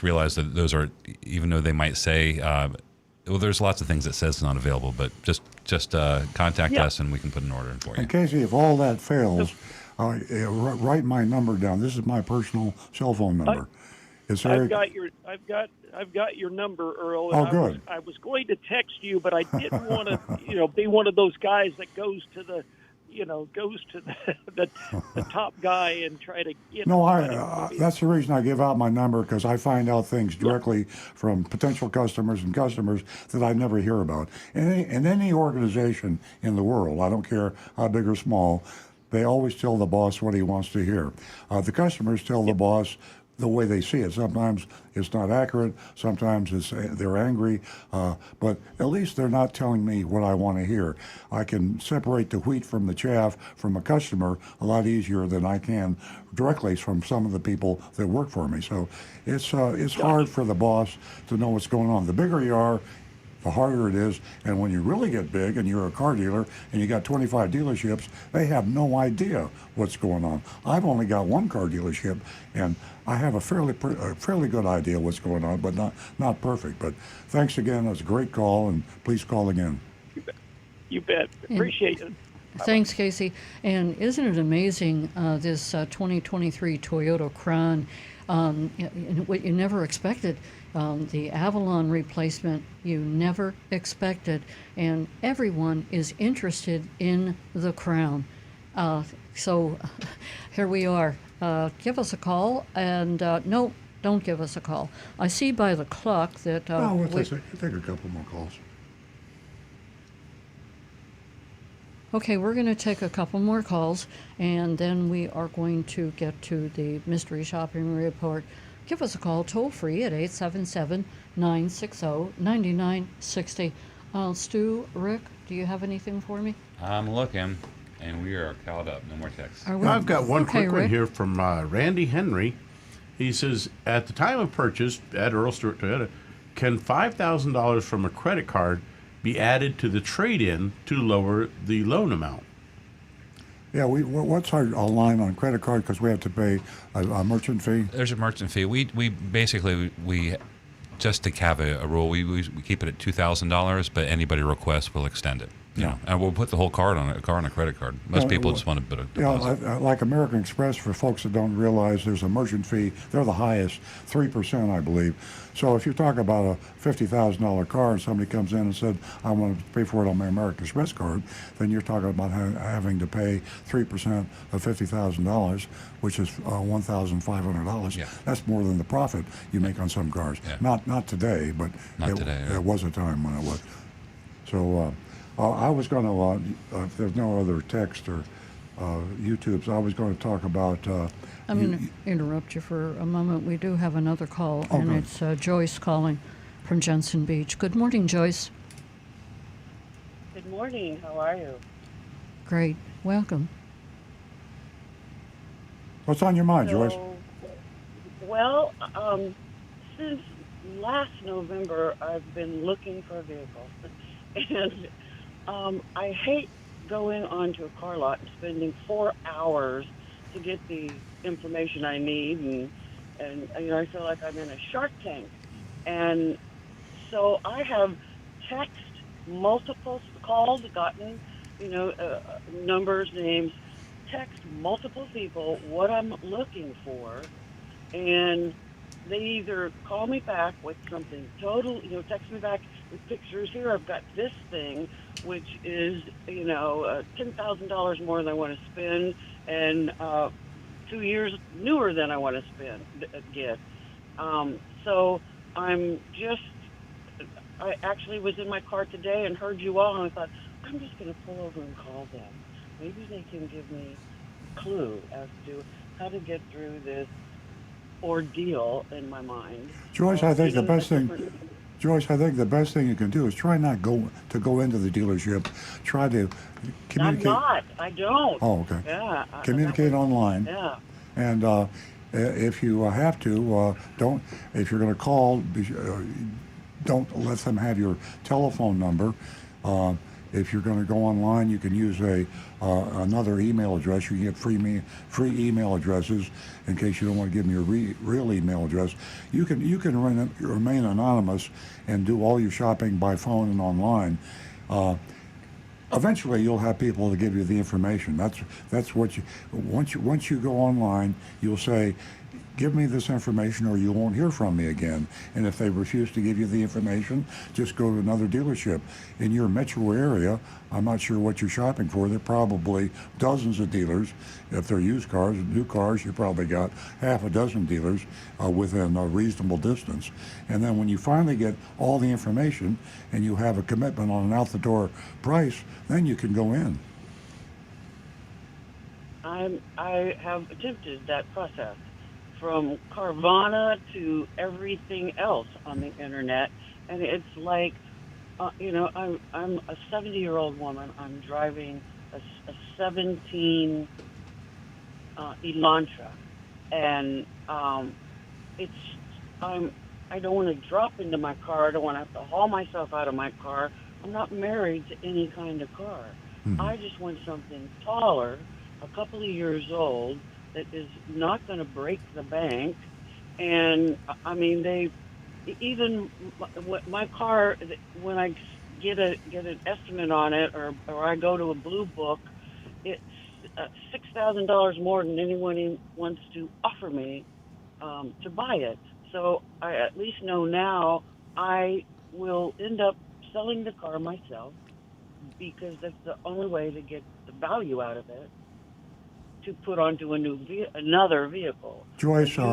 realize that those are, even though they might say. Well, there's lots of things that says it's not available, but just contact us and we can put an order in for you. And Casey, if all that fails, write my number down. This is my personal cell phone number. I've got your number, Earl. And good. I was going to text you, but I didn't want to, be one of those guys that goes to the top guy and try to get. No, that's the reason I give out my number, because I find out things directly from potential customers and customers that I never hear about. In any organization in the world, I don't care how big or small, they always tell the boss what he wants to hear. The customers tell the boss the way they see it. Sometimes it's not accurate, sometimes they're angry, but at least they're not telling me what I want to hear. I can separate the wheat from the chaff from a customer a lot easier than I can directly from some of the people that work for me. So it's hard for the boss to know what's going on. The bigger you are, the harder it is. And when you really get big and you're a car dealer and you got 25 dealerships, they have no idea what's going on. I've only got one car dealership, and I have a fairly good idea what's going on, but not perfect. But thanks again. It was a great call, and please call again. You bet. Appreciate it. Thanks, Casey. And isn't it amazing, this 2023 Toyota Crown, what you never expected, the Avalon replacement you never expected, and everyone is interested in the Crown. So here we are. Give us a call, and no, don't give us a call. I see by the clock that... we'll take a couple more calls. Okay, we're going to take a couple more calls, and then we are going to get to the mystery shopping report. Give us a call toll-free at 877-960-9960. Stu, Rick, do you have anything for me? I'm looking, and we are caught up. No more texts. I've got one quick Rick? one here from Randy Henry. He says, at the time of purchase at Earl Stewart Toyota, can $5,000 from a credit card be added to the trade-in to lower the loan amount? Yeah, what's our line on credit card? Because we have to pay a merchant fee. There's a merchant fee. We basically just to have a rule, we keep it at $2,000, but anybody requests, we'll extend it. And we'll put the whole car on a credit card. Most people just want a bit of deposit. Like American Express, for folks that don't realize, there's a merchant fee. They're the highest, 3%, I believe. So if you talk about a $50,000 car and somebody comes in and said, I want to pay for it on my American Express card, then you're talking about having to pay 3% of $50,000, which is $1,500. Yeah. That's more than the profit you make on some cars. Yeah. Not today, but there was a time when it was. So I was going to, if there's no other text or YouTubes, I was going to talk about... I'm going to interrupt you for a moment. We do have another call, and it's Joyce calling from Jensen Beach. Good morning, Joyce. Good morning. How are you? Great. Welcome. What's on your mind, Joyce? Well, since last November, I've been looking for a vehicle. And I hate going onto a car lot and spending 4 hours to get the information I need. And you know, I feel like I'm in a Shark Tank. And so I have gotten, you know, numbers, names, text multiple people what I'm looking for, and they either call me back with something total, you know, text me back with pictures. Here, I've got this thing, which is, you know, $10,000 more than I want to spend, and 2 years newer than I want to get. So I actually was in my car today and heard you all, and I thought, I'm just going to pull over and call them. Maybe they can give me a clue as to how to get through this ordeal in my mind. Joyce, I think the best thing. Joyce, I think the best thing you can do is try not go into the dealership. Try to communicate. I'm not. I don't. Oh, okay. Yeah. Communicate online. Yeah. And if you have to, don't. If you're going to call, don't let them have your telephone number. If you're going to go online, you can use another email address. You can get free email addresses in case you don't want to give them your real email address. You can remain anonymous and do all your shopping by phone and online. Eventually, you'll have people to give you the information. That's what you once you go online, you'll say, give me this information or you won't hear from me again. And if they refuse to give you the information, just go to another dealership. In your metro area, I'm not sure what you're shopping for. There are probably dozens of dealers. If they're used cars, new cars, you probably got half a dozen dealers within a reasonable distance. And then when you finally get all the information and you have a commitment on an out-the-door price, then you can go in. I have attempted that process, from Carvana to everything else on the internet, and it's like, you know, I'm a 70-year-old woman. I'm driving a 17 Elantra, and I don't want to drop into my car. I don't want to have to haul myself out of my car. I'm not married to any kind of car. Mm-hmm. I just want something taller, a couple of years old, that is not going to break the bank. And I mean, even my car, when I get an estimate on it, or I go to a Blue Book, it's $6,000 more than anyone wants to offer me to buy it. So I at least know now I will end up selling the car myself, because that's the only way to get the value out of it, to put onto another vehicle. Joyce, you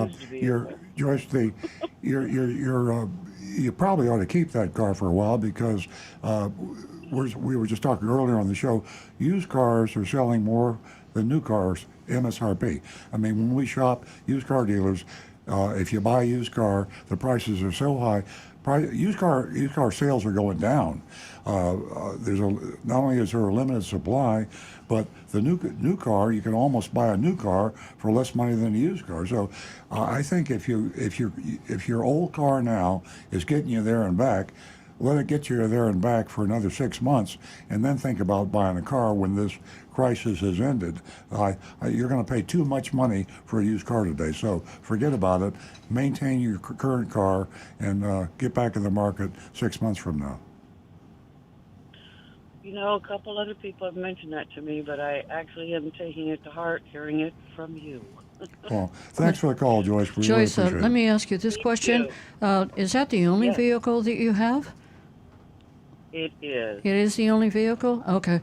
probably ought to keep that car for a while, because we were just talking earlier on the show. Used cars are selling more than new cars, MSRP. I mean, when we shop used car dealers, if you buy a used car, the prices are so high. Used car sales are going down. Not only is there a limited supply, but the new car, you can almost buy a new car for less money than a used car. So I think if your old car now is getting you there and back, let it get you there and back for another 6 months, and then think about buying a car when this crisis has ended. You're going to pay too much money for a used car today, so forget about it. Maintain your current car and get back in the market 6 months from now. You know, a couple other people have mentioned that to me, but I actually am taking it to heart, hearing it from you. Well, thanks for the call, Joyce. Joyce, let me ask you this question. Is that the only vehicle that you have? It is. It is the only vehicle? Okay.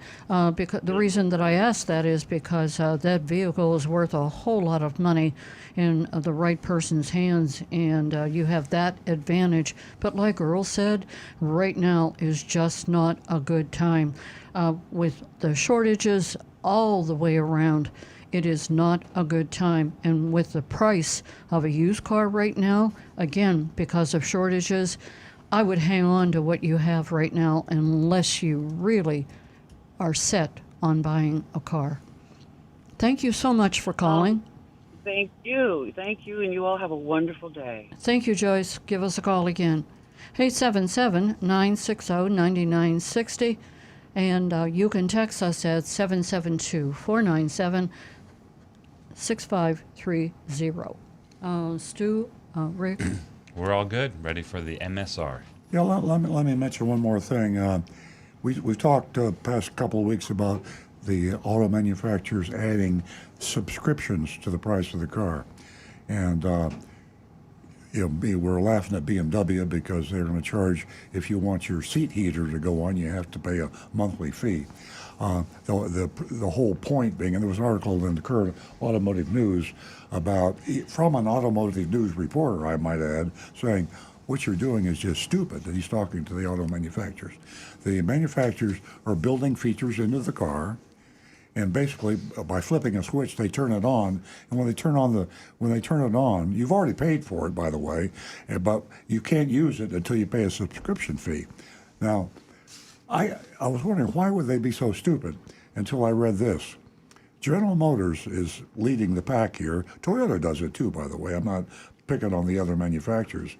Because the reason that I asked that is because that vehicle is worth a whole lot of money in the right person's hands, and you have that advantage. But like Earl said, right now is just not a good time. With the shortages all the way around, it is not a good time. And with the price of a used car right now, again, because of shortages, I would hang on to what you have right now unless you really are set on buying a car. Thank you so much for calling. Thank you, and you all have a wonderful day. Thank you, Joyce. Give us a call again. 877-960-9960. And you can text us at 772-497-6530. Stu, Rick? We're all good. Ready for the MSR. Yeah, let me mention one more thing. We've talked past couple of weeks about the auto manufacturers adding subscriptions to the price of the car. And we're laughing at BMW because they're going to charge, if you want your seat heater to go on, you have to pay a monthly fee. The whole point being, and there was an article in the current Automotive News from an Automotive News reporter, I might add, saying, what you're doing is just stupid. And he's talking to the auto manufacturers. The manufacturers are building features into the car, and basically by flipping a switch, they turn it on. And when they turn it on, you've already paid for it, by the way, but you can't use it until you pay a subscription fee. Now, I was wondering, why would they be so stupid until I read this. General Motors is leading the pack here. Toyota does it too, by the way. I'm not picking on the other manufacturers.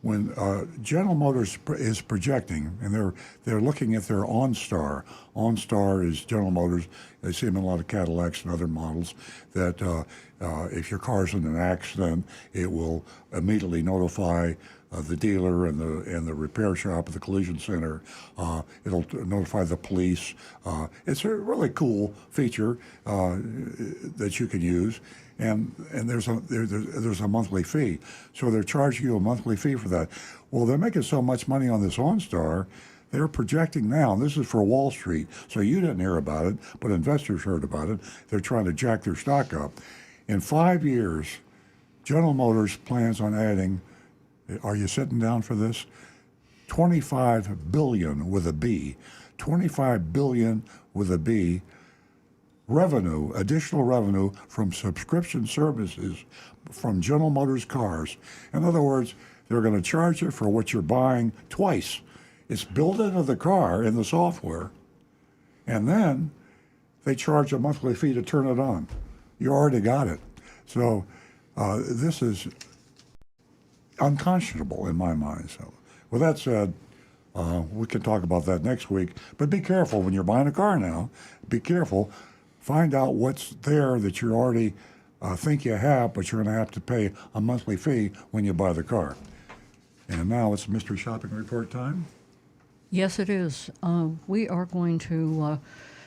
When General Motors is projecting, and they're looking at their OnStar. OnStar is General Motors. They see them in a lot of Cadillacs and other models. That if your car's in an accident, it will immediately notify the dealer and the repair shop at the collision center. It'll notify the police. It's a really cool feature that you can use. And there's a monthly fee, so they're charging you a monthly fee for that. Well, they're making so much money on this OnStar, they're projecting now. And this is for Wall Street, so you didn't hear about it, but investors heard about it. They're trying to jack their stock up. In 5 years, General Motors plans on adding. Are you sitting down for this? $25 billion with a B. $25 billion with a B. Revenue, additional revenue from subscription services from General Motors cars. In other words, they're going to charge you for what you're buying twice. It's built into the car in the software, and then they charge a monthly fee to turn it on. You already got it. So this is unconscionable in my mind. So, with that said, we can talk about that next week. But be careful when you're buying a car now. Be careful. Find out what's there that you already think you have, but you're going to have to pay a monthly fee when you buy the car. And now it's mystery shopping report time. Yes, it is. We are going to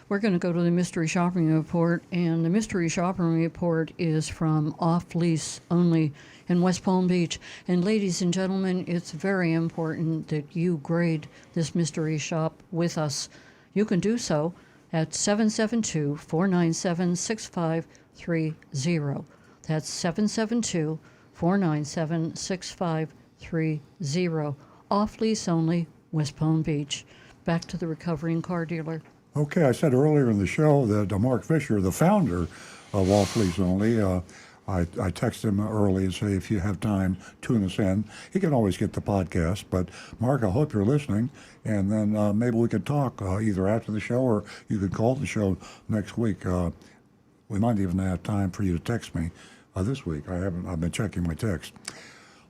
we're going to go to the mystery shopping report, and the mystery shopping report is from Off Lease Only in West Palm Beach. And ladies and gentlemen, it's very important that you grade this mystery shop with us. You can do so at 772-497-6530. That's 772-497-6530. Off Lease Only, West Palm Beach. Back to the recovering car dealer. Okay, I said earlier in the show that Mark Fisher, the founder of Off Lease Only, I text him early and say, if you have time, tune us in. He can always get the podcast. But, Mark, I hope you're listening. And then maybe we could talk either after the show, or you could call the show next week. We might even have time for you to text me this week. I've been checking my text.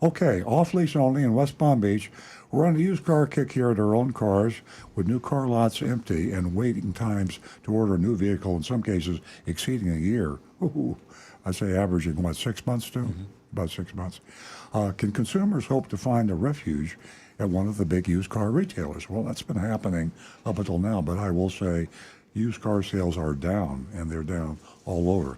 Okay, Off Lease Only in West Palm Beach. We're on a used car kick here at our own cars, with new car lots empty and waiting times to order a new vehicle, in some cases exceeding a year. Ooh, I say averaging, 6 months too? Mm-hmm. About 6 months. Can consumers hope to find a refuge at one of the big used car retailers? Well, that's been happening up until now, but I will say used car sales are down, and they're down all over.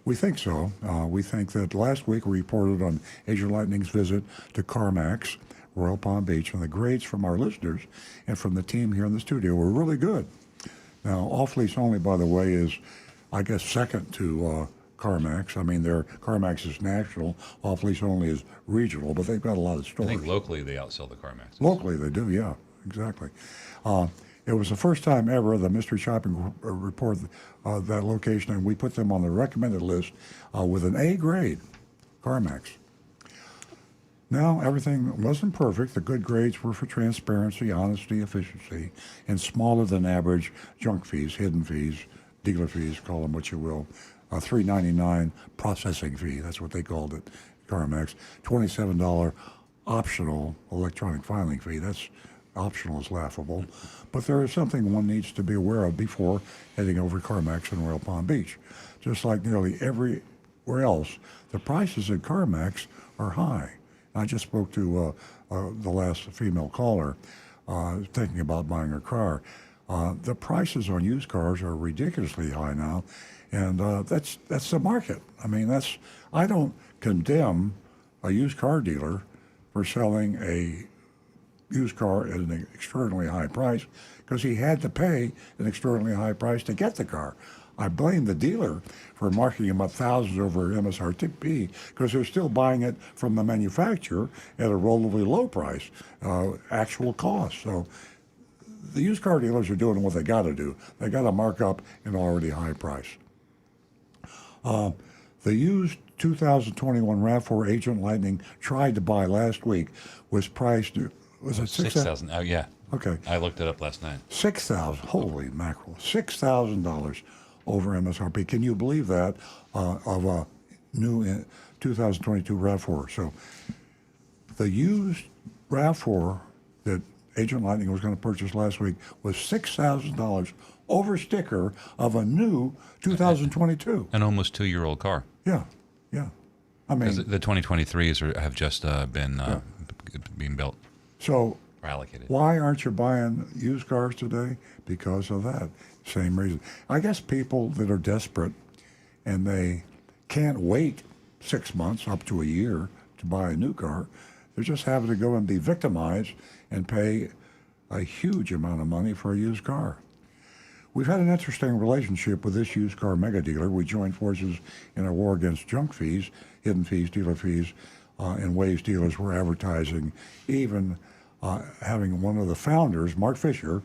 We think so. We think that last week we reported on Asia Lightning's visit to CarMax, Royal Palm Beach, and the grades from our listeners and from the team here in the studio were really good. Now, Off Lease Only, by the way, is, I guess, second to CarMax. I mean, CarMax is national. Off Lease Only is regional, but they've got a lot of stores. I think locally they outsell the CarMax. Locally they do, yeah, exactly. It was the first time ever the mystery shopping report that location, and we put them on the recommended list with an A grade, CarMax. Now, everything wasn't perfect. The good grades were for transparency, honesty, efficiency, and smaller than average junk fees, hidden fees, dealer fees, call them what you will. A $3.99 processing fee, that's what they called it, CarMax. $27 optional electronic filing fee. That's optional is laughable. But there is something one needs to be aware of before heading over to CarMax in Royal Palm Beach. Just like nearly everywhere else, the prices at CarMax are high. I just spoke to the last female caller thinking about buying a car. The prices on used cars are ridiculously high now, and that's the market. I mean, I don't condemn a used car dealer for selling a used car at an extraordinarily high price because he had to pay an extraordinarily high price to get the car. I blame the dealer for marking him up thousands over MSRP because they're still buying it from the manufacturer at a relatively low price, actual cost. So the used car dealers are doing what they got to do. They got to mark up an already high price. The used 2021 RAV4 Agent Lightning tried to buy last week was priced, was it $6,000? Oh, yeah. Okay. I looked it up last night. $6,000. Holy mackerel. $6,000 over MSRP. Can you believe that of a new 2022 RAV4? So the used RAV4 that Agent Lightning was going to purchase last week was $6,000 over sticker of a new 2022. An almost 2-year-old car. Yeah, yeah. I mean, the 2023s have just been being built. So or allocated. Why aren't you buying used cars today? Because of that same reason. I guess people that are desperate and they can't wait 6 months up to a year to buy a new car, they're just having to go and be victimized and pay a huge amount of money for a used car. We've had an interesting relationship with this used car mega dealer. We joined forces in a war against junk fees, hidden fees, dealer fees, in ways dealers were advertising, even having one of the founders, Mark Fisher,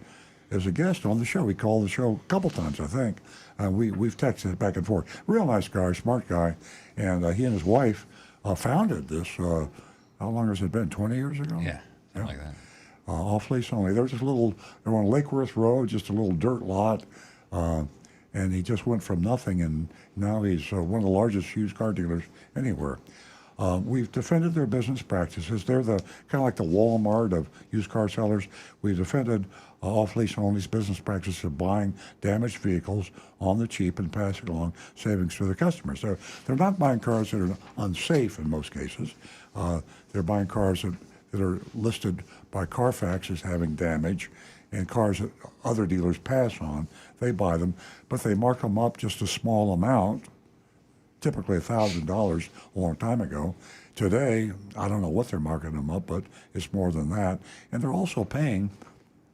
as a guest on the show. He called the show a couple times, I think. We've texted back and forth. Real nice guy, smart guy, and he and his wife founded this. How long has it been? 20 years ago? Yeah, something like that. Off lease only. They're on Lake Worth Road, just a little dirt lot, and he just went from nothing, and now he's one of the largest used car dealers anywhere. We've defended their business practices. They're the kind of like the Walmart of used car sellers. We've defended off-lease only's business practices of buying damaged vehicles on the cheap and passing along savings to their customers. So they're not buying cars that are unsafe in most cases. They're buying cars that are listed by Carfax as having damage, and cars that other dealers pass on. They buy them, but they mark them up just a small amount, typically $1,000 a long time ago. Today, I don't know what they're marking them up, but it's more than that. And they're also paying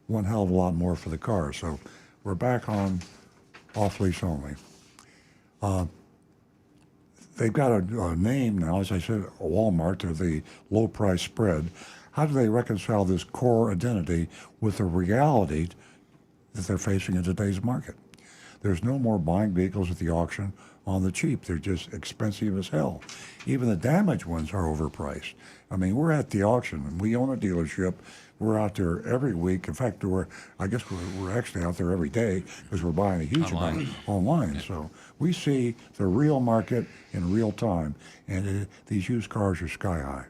one hell of a lot more for the car. So we're back on off-lease only. They've got a name now, as I said, Walmart, or the low price spread. How do they reconcile this core identity with the reality that they're facing in today's market? There's no more buying vehicles at the auction on the cheap. They're just expensive as hell. Even the damaged ones are overpriced. I mean, we're at the auction, and we own a dealership. We're out there every week. In fact, I guess we're actually out there every day because we're buying a huge amount online. Yeah. So we see the real market in real time, and these used cars are sky high.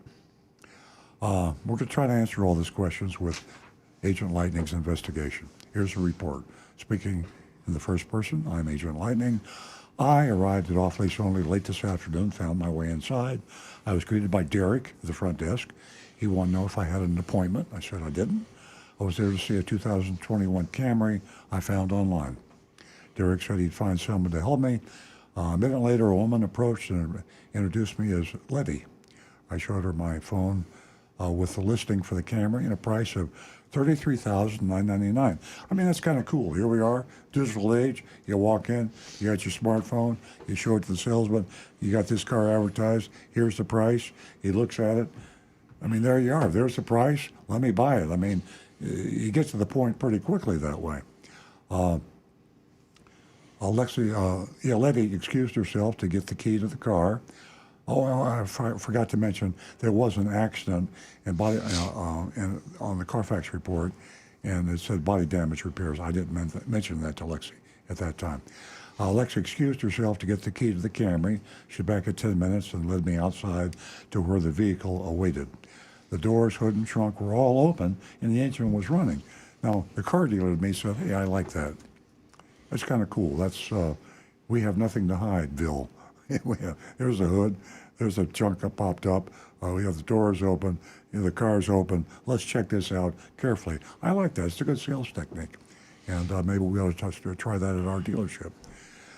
We're going to try to answer all these questions with Agent Lightning's investigation. Here's a report. Speaking in the first person, I'm Agent Lightning. I arrived at Off Lease Only late this afternoon, found my way inside. I was greeted by Derek at the front desk. He wanted to know if I had an appointment. I said I didn't. I was there to see a 2021 Camry I found online. Derek said he'd find someone to help me. A minute later, a woman approached and introduced me as Letty. I showed her my phone with the listing for the Camry and a price of $33,999. I mean, that's kind of cool. Here we are, digital age. You walk in, you got your smartphone, you show it to the salesman, you got this car advertised, here's the price. He looks at it. I mean, there you are. There's the price. Let me buy it. I mean, you get to the point pretty quickly that way. Letty excused herself to get the key to the car. Oh, well, I forgot to mention there was an accident and on the Carfax report, and it said body damage repairs. I didn't mention that to Lexi at that time. Lexi excused herself to get the key to the Camry. She's back at 10 minutes and led me outside to where the vehicle awaited. The doors, hood, and trunk were all open, and the engine was running. Now, the car dealer to me said, "Hey, I like that. That's kind of cool. That's we have nothing to hide, Bill. There's the hood. There's the trunk that popped up. We have the doors open. The car's open. Let's check this out carefully." I like that. It's a good sales technique. And maybe we ought to try that at our dealership.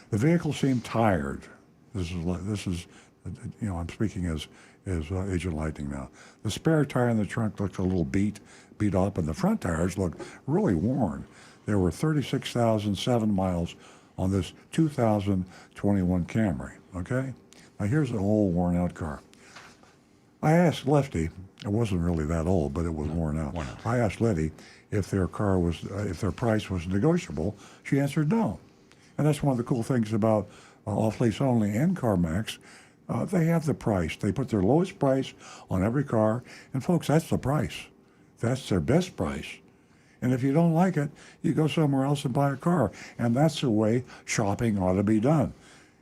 The vehicle seemed tired. This is, I'm speaking as Agent Lightning now. The spare tire in the trunk looked a little beat up, and the front tires looked really worn. There were 36,007 miles on this 2021 Camry, okay? Now here's an old worn out car. I asked Lefty, it wasn't really that old, but it was worn out. I asked Letty if their price was negotiable. She answered no. And that's one of the cool things about off-lease only and CarMax. They have the price. They put their lowest price on every car. And folks, that's the price. That's their best price. And if you don't like it, you go somewhere else and buy a car. And that's the way shopping ought to be done.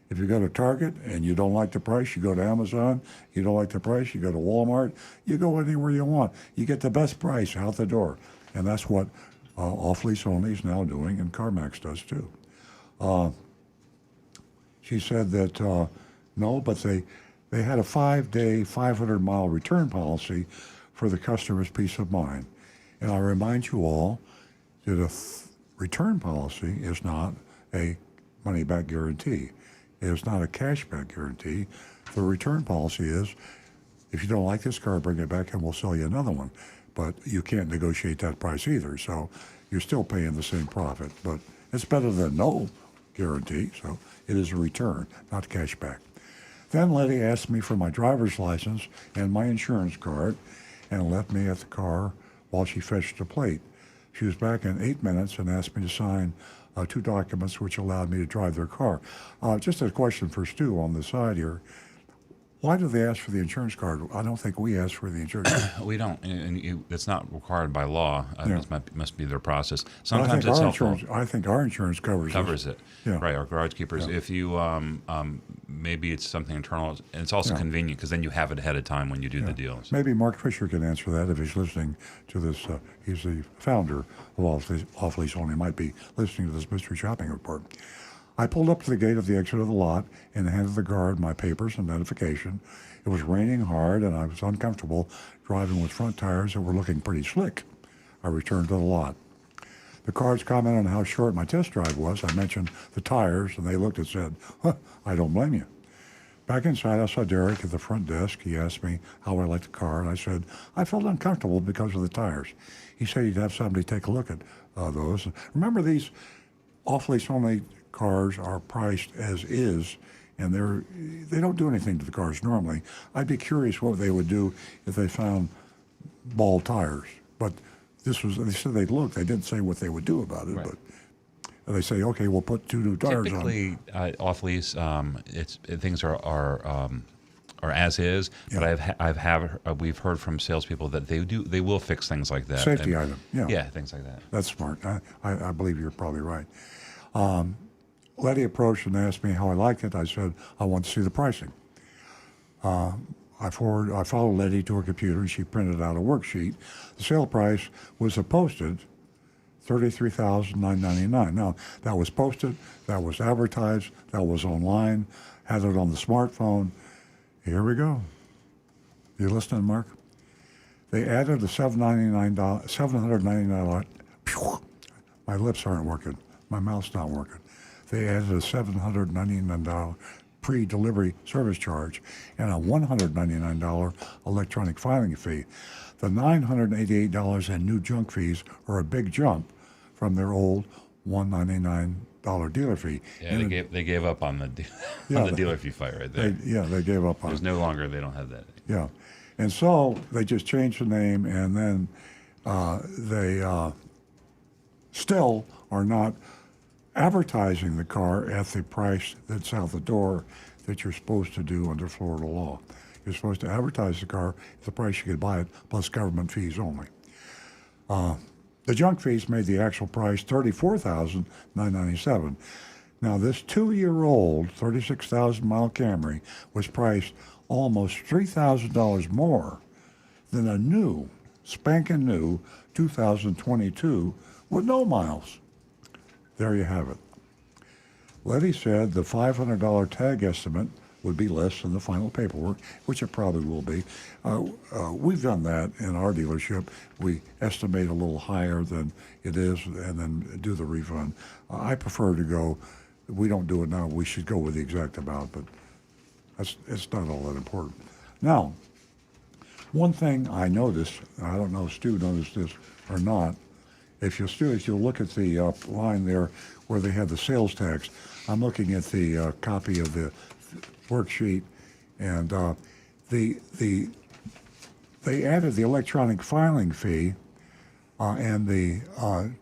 If you go to Target and you don't like the price, you go to Amazon. You don't like the price, you go to Walmart. You go anywhere you want. You get the best price out the door. And that's what off-lease only is now doing, and CarMax does too. She said that no, but they had a 5-day, 500-mile return policy for the customer's peace of mind. And I remind you all that a return policy is not a money-back guarantee. It is not a cash-back guarantee. The return policy is, if you don't like this car, bring it back and we'll sell you another one. But you can't negotiate that price either, so you're still paying the same profit. But it's better than no guarantee, so it is a return, not cash back. Then Letty asked me for my driver's license and my insurance card and left me at the car while she fetched a plate. She was back in 8 minutes and asked me to sign 2 documents which allowed me to drive their car. Just a question for Stu on the side here. Why do they ask for the insurance card? I don't think we ask for the insurance card. We don't. And it's not required by law. It must be their process. Sometimes I think it's helpful. I think our insurance covers it. Yeah. Right, our garage keepers. Yeah. If you, maybe it's something internal, and it's also convenient because then you have it ahead of time when you do the deal. So. Maybe Mark Fisher can answer that if he's listening to this. He's the founder of Off Lease Only. Might be listening to this mystery shopping report. I pulled up to the gate of the exit of the lot and handed the guard my papers and identification. It was raining hard and I was uncomfortable driving with front tires that were looking pretty slick. I returned to the lot. The guards commented on how short my test drive was. I mentioned the tires and they looked and said, I don't blame you. Back inside, I saw Derek at the front desk. He asked me how I liked the car and I said, I felt uncomfortable because of the tires. He said he'd have somebody take a look at those. Remember, these off-lease only cars are priced as is, and they don't do anything to the cars normally. I'd be curious what they would do if they found bald tires. But they said they'd look. They didn't say what they would do about it. Right. But they say, okay, we'll put 2 new tires on. Typically, off lease, things are as is. Yeah. But we've heard from salespeople that they will fix things like that. Safety item. Yeah. Yeah, things like that. That's smart. I believe you're probably right. Letty approached and asked me how I liked it. I said, I want to see the pricing. I followed Letty to her computer and she printed out a worksheet. The sale price was posted $33,999. Now, that was posted, that was advertised, that was online, had it on the smartphone. Here we go. You listening, Mark? They added a $799. My lips aren't working. My mouth's not working. They added a $799 pre-delivery service charge and a $199 electronic filing fee. The $988 in new junk fees are a big jump from their old $199 dealer fee. Yeah, they gave up on the dealer fee fight right there. They gave up on it. There's no longer, they don't have that. Yeah. And so they just changed the name, and then they still are not advertising the car at the price that's out the door. that you're supposed to do under Florida law. You're supposed to advertise the car at the price you could buy it, plus government fees only. The junk fees made the actual price $34,997. Now, this 2-year-old 36,000-mile Camry was priced almost $3,000 more than a new, spanking new 2022 with no miles. There you have it. Letty said the $500 tag estimate would be less than the final paperwork, which it probably will be. We've done that in our dealership. We estimate a little higher than it is and then do the refund. I prefer to go, we don't do it now, we should go with the exact amount, but it's not all that important. Now, one thing I noticed, I don't know if Stu noticed this or not, if you'll look at the line there where they have the sales tax, I'm looking at the copy of the worksheet, and they added the electronic filing fee and the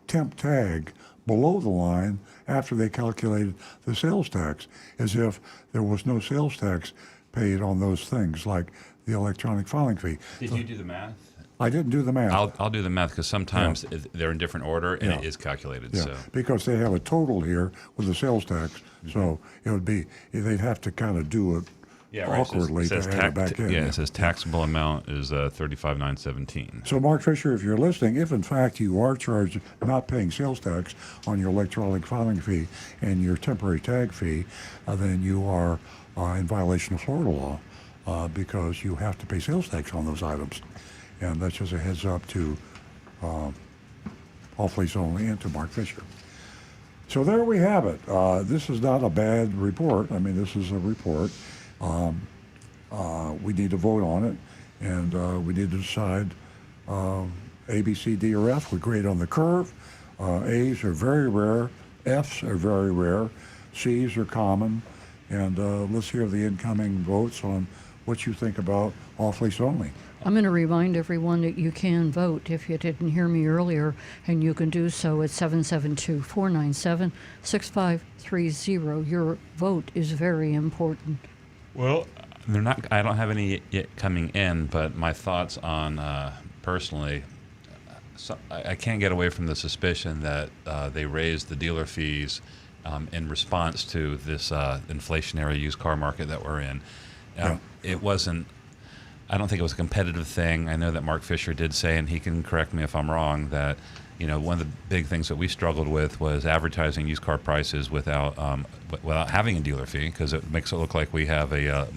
temp tag below the line after they calculated the sales tax, as if there was no sales tax paid on those things like the electronic filing fee. Did you do the math? I didn't do the math. I'll do the math because sometimes they're in different order and it is calculated. Yeah, so. Because they have a total here with the sales tax, so it would be, they'd have to kind of do it awkwardly to add it back in. Yeah, it says taxable amount is $35,917. So, Mark Fisher, if you're listening, if in fact you are charged not paying sales tax on your electronic filing fee and your temporary tag fee, then you are in violation of Florida law because you have to pay sales tax on those items. And that's just a heads up to off-lease only and to Mark Fisher. So there we have it. This is not a bad report. I mean, this is a report. We need to vote on it, and we need to decide A, B, C, D, or F. We grade on the curve. A's are very rare. F's are very rare. C's are common. And let's hear the incoming votes on what you think about off-lease only. I'm going to remind everyone that you can vote if you didn't hear me earlier, and you can do so at 772-497-6530. Your vote is very important. Well, they're not. I don't have any yet coming in, but my thoughts on personally, I can't get away from the suspicion that they raised the dealer fees in response to this inflationary used car market that we're in. It wasn't. I don't think it was a competitive thing. I know that Mark Fisher did say, and he can correct me if I'm wrong, that one of the big things that we struggled with was advertising used car prices without having a dealer fee, because it makes it look like we have a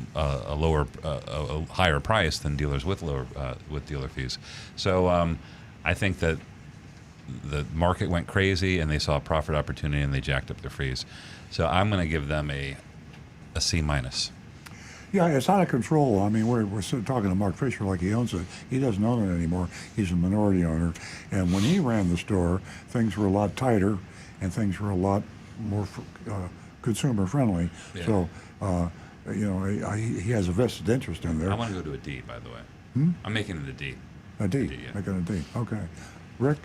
higher price than dealers with dealer fees. So I think that the market went crazy and they saw a profit opportunity and they jacked up their fees. So I'm going to give them a C-. Yeah, it's out of control. I mean, we're talking to Mark Fisher like he owns it. He doesn't own it anymore. He's a minority owner. And when he ran the store, things were a lot tighter and things were a lot more consumer friendly. Yeah. So, he has a vested interest in there. I want to go to a D, by the way. I'm making it a D. A D? Yeah. Making a D. Okay. Rick?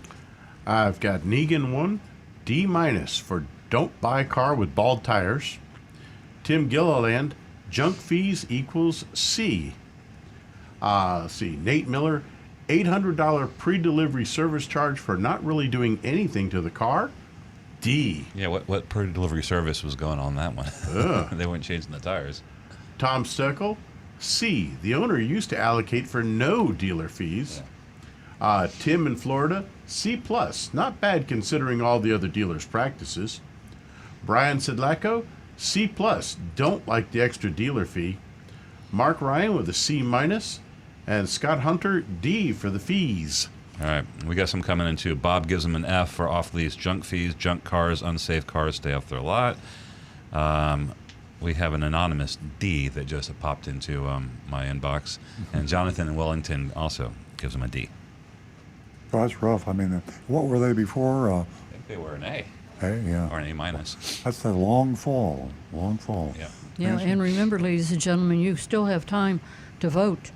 I've got Negan 1, D- for don't buy car with bald tires. Tim Gilliland, junk fees equals C. Nate Miller, $800 pre-delivery service charge for not really doing anything to the car. D. Yeah, what pre-delivery service was going on that one? They weren't changing the tires. Tom Steckel, C. The owner used to allocate for no dealer fees. Yeah. Tim in Florida, C+. Not bad considering all the other dealers' practices. Brian Sidlacco, C+, don't like the extra dealer fee. Mark Ryan with a C-, and Scott Hunter, D for the fees. All right, we got some coming in too. Bob gives them an F for off-lease junk fees. Junk cars, unsafe cars stay off their lot. We have an anonymous D that just popped into my inbox. And Jonathan in Wellington also gives them a D. Oh, that's rough. I mean, what were they before? I think they were an A. Yeah. Or an A-. That's a long fall. Yeah. Yeah, and remember, ladies and gentlemen, you still have time to vote.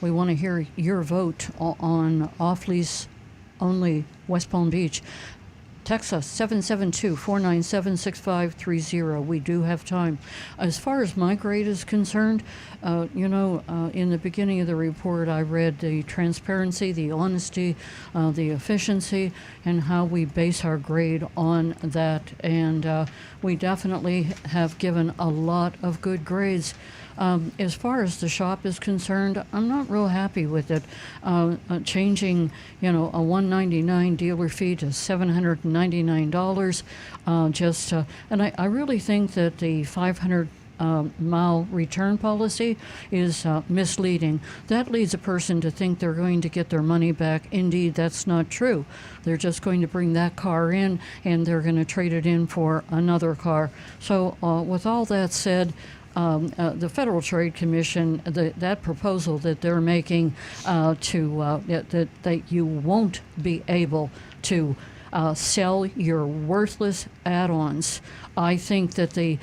We want to hear your vote on off-lease only West Palm Beach. text us 772-497-6530. We do have time. As far as my grade is concerned, in the beginning of the report, I read the transparency, the honesty, the efficiency, and how we base our grade on that. And we definitely have given a lot of good grades. As far as the shop is concerned, I'm not real happy with it. Changing, a $199 dealer fee to $799. And I really think that the 500 mile return policy is misleading. That leads a person to think they're going to get their money back. Indeed, that's not true. They're just going to bring that car in and they're going to trade it in for another car. So with all that said, the Federal Trade Commission, that proposal that they're making that you won't be able to sell your worthless add-ons. I think that the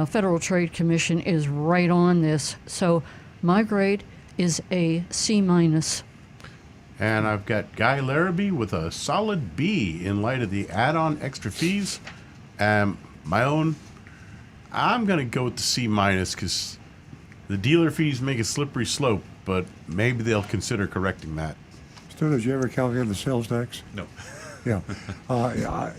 Federal Trade Commission is right on this. So my grade is a C-. And I've got Guy Larrabee with a solid B in light of the add-on extra fees. My own, I'm going to go with the C- because the dealer fees make a slippery slope, but maybe they'll consider correcting that. Stu, did you ever calculate the sales tax? No. Yeah.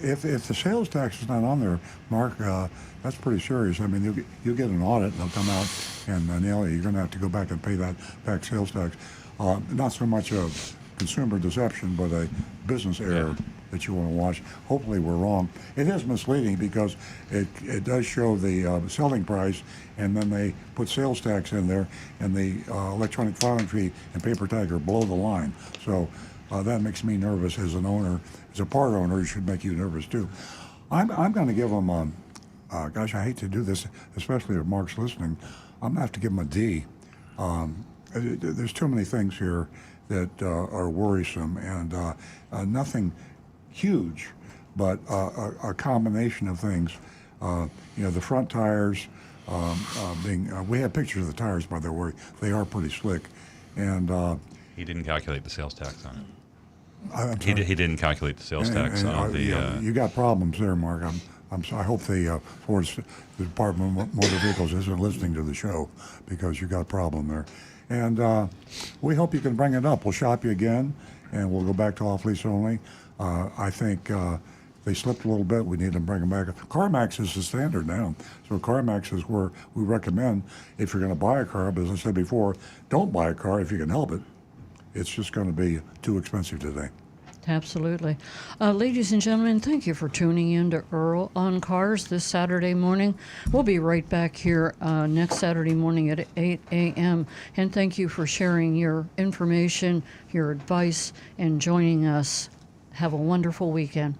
If the sales tax is not on there, Mark, that's pretty serious. I mean, you'll get an audit and they'll come out and nail you. You're going to have to go back and pay that back sales tax. Not so much a consumer deception, but a business error that you want to watch. Hopefully we're wrong. It is misleading because it does show the selling price, and then they put sales tax in there, and the electronic filing fee and paper tag are below the line. So that makes me nervous as an owner. As a part owner, it should make you nervous too. I'm going to give them, gosh, I hate to do this, especially if Mark's listening. I'm going to have to give them a D. There's too many things here that are worrisome, and nothing huge, but a combination of things. The front tires we have pictures of the tires, by the way. They are pretty slick. And he didn't calculate the sales tax on it. He didn't calculate the sales tax on the. You got problems there, Mark. I hope the Department of Motor Vehicles isn't listening to the show, because you got a problem there. And we hope you can bring it up. We'll shop you again, and we'll go back to off-lease only. I think they slipped a little bit. We need to bring them back. CarMax is the standard now. So CarMax is where we recommend, if you're going to buy a car, but as I said before, don't buy a car if you can help it. It's just going to be too expensive today. Absolutely. Ladies and gentlemen, thank you for tuning in to Earl on Cars this Saturday morning. We'll be right back here next Saturday morning at 8 a.m. And thank you for sharing your information, your advice, and joining us. Have a wonderful weekend.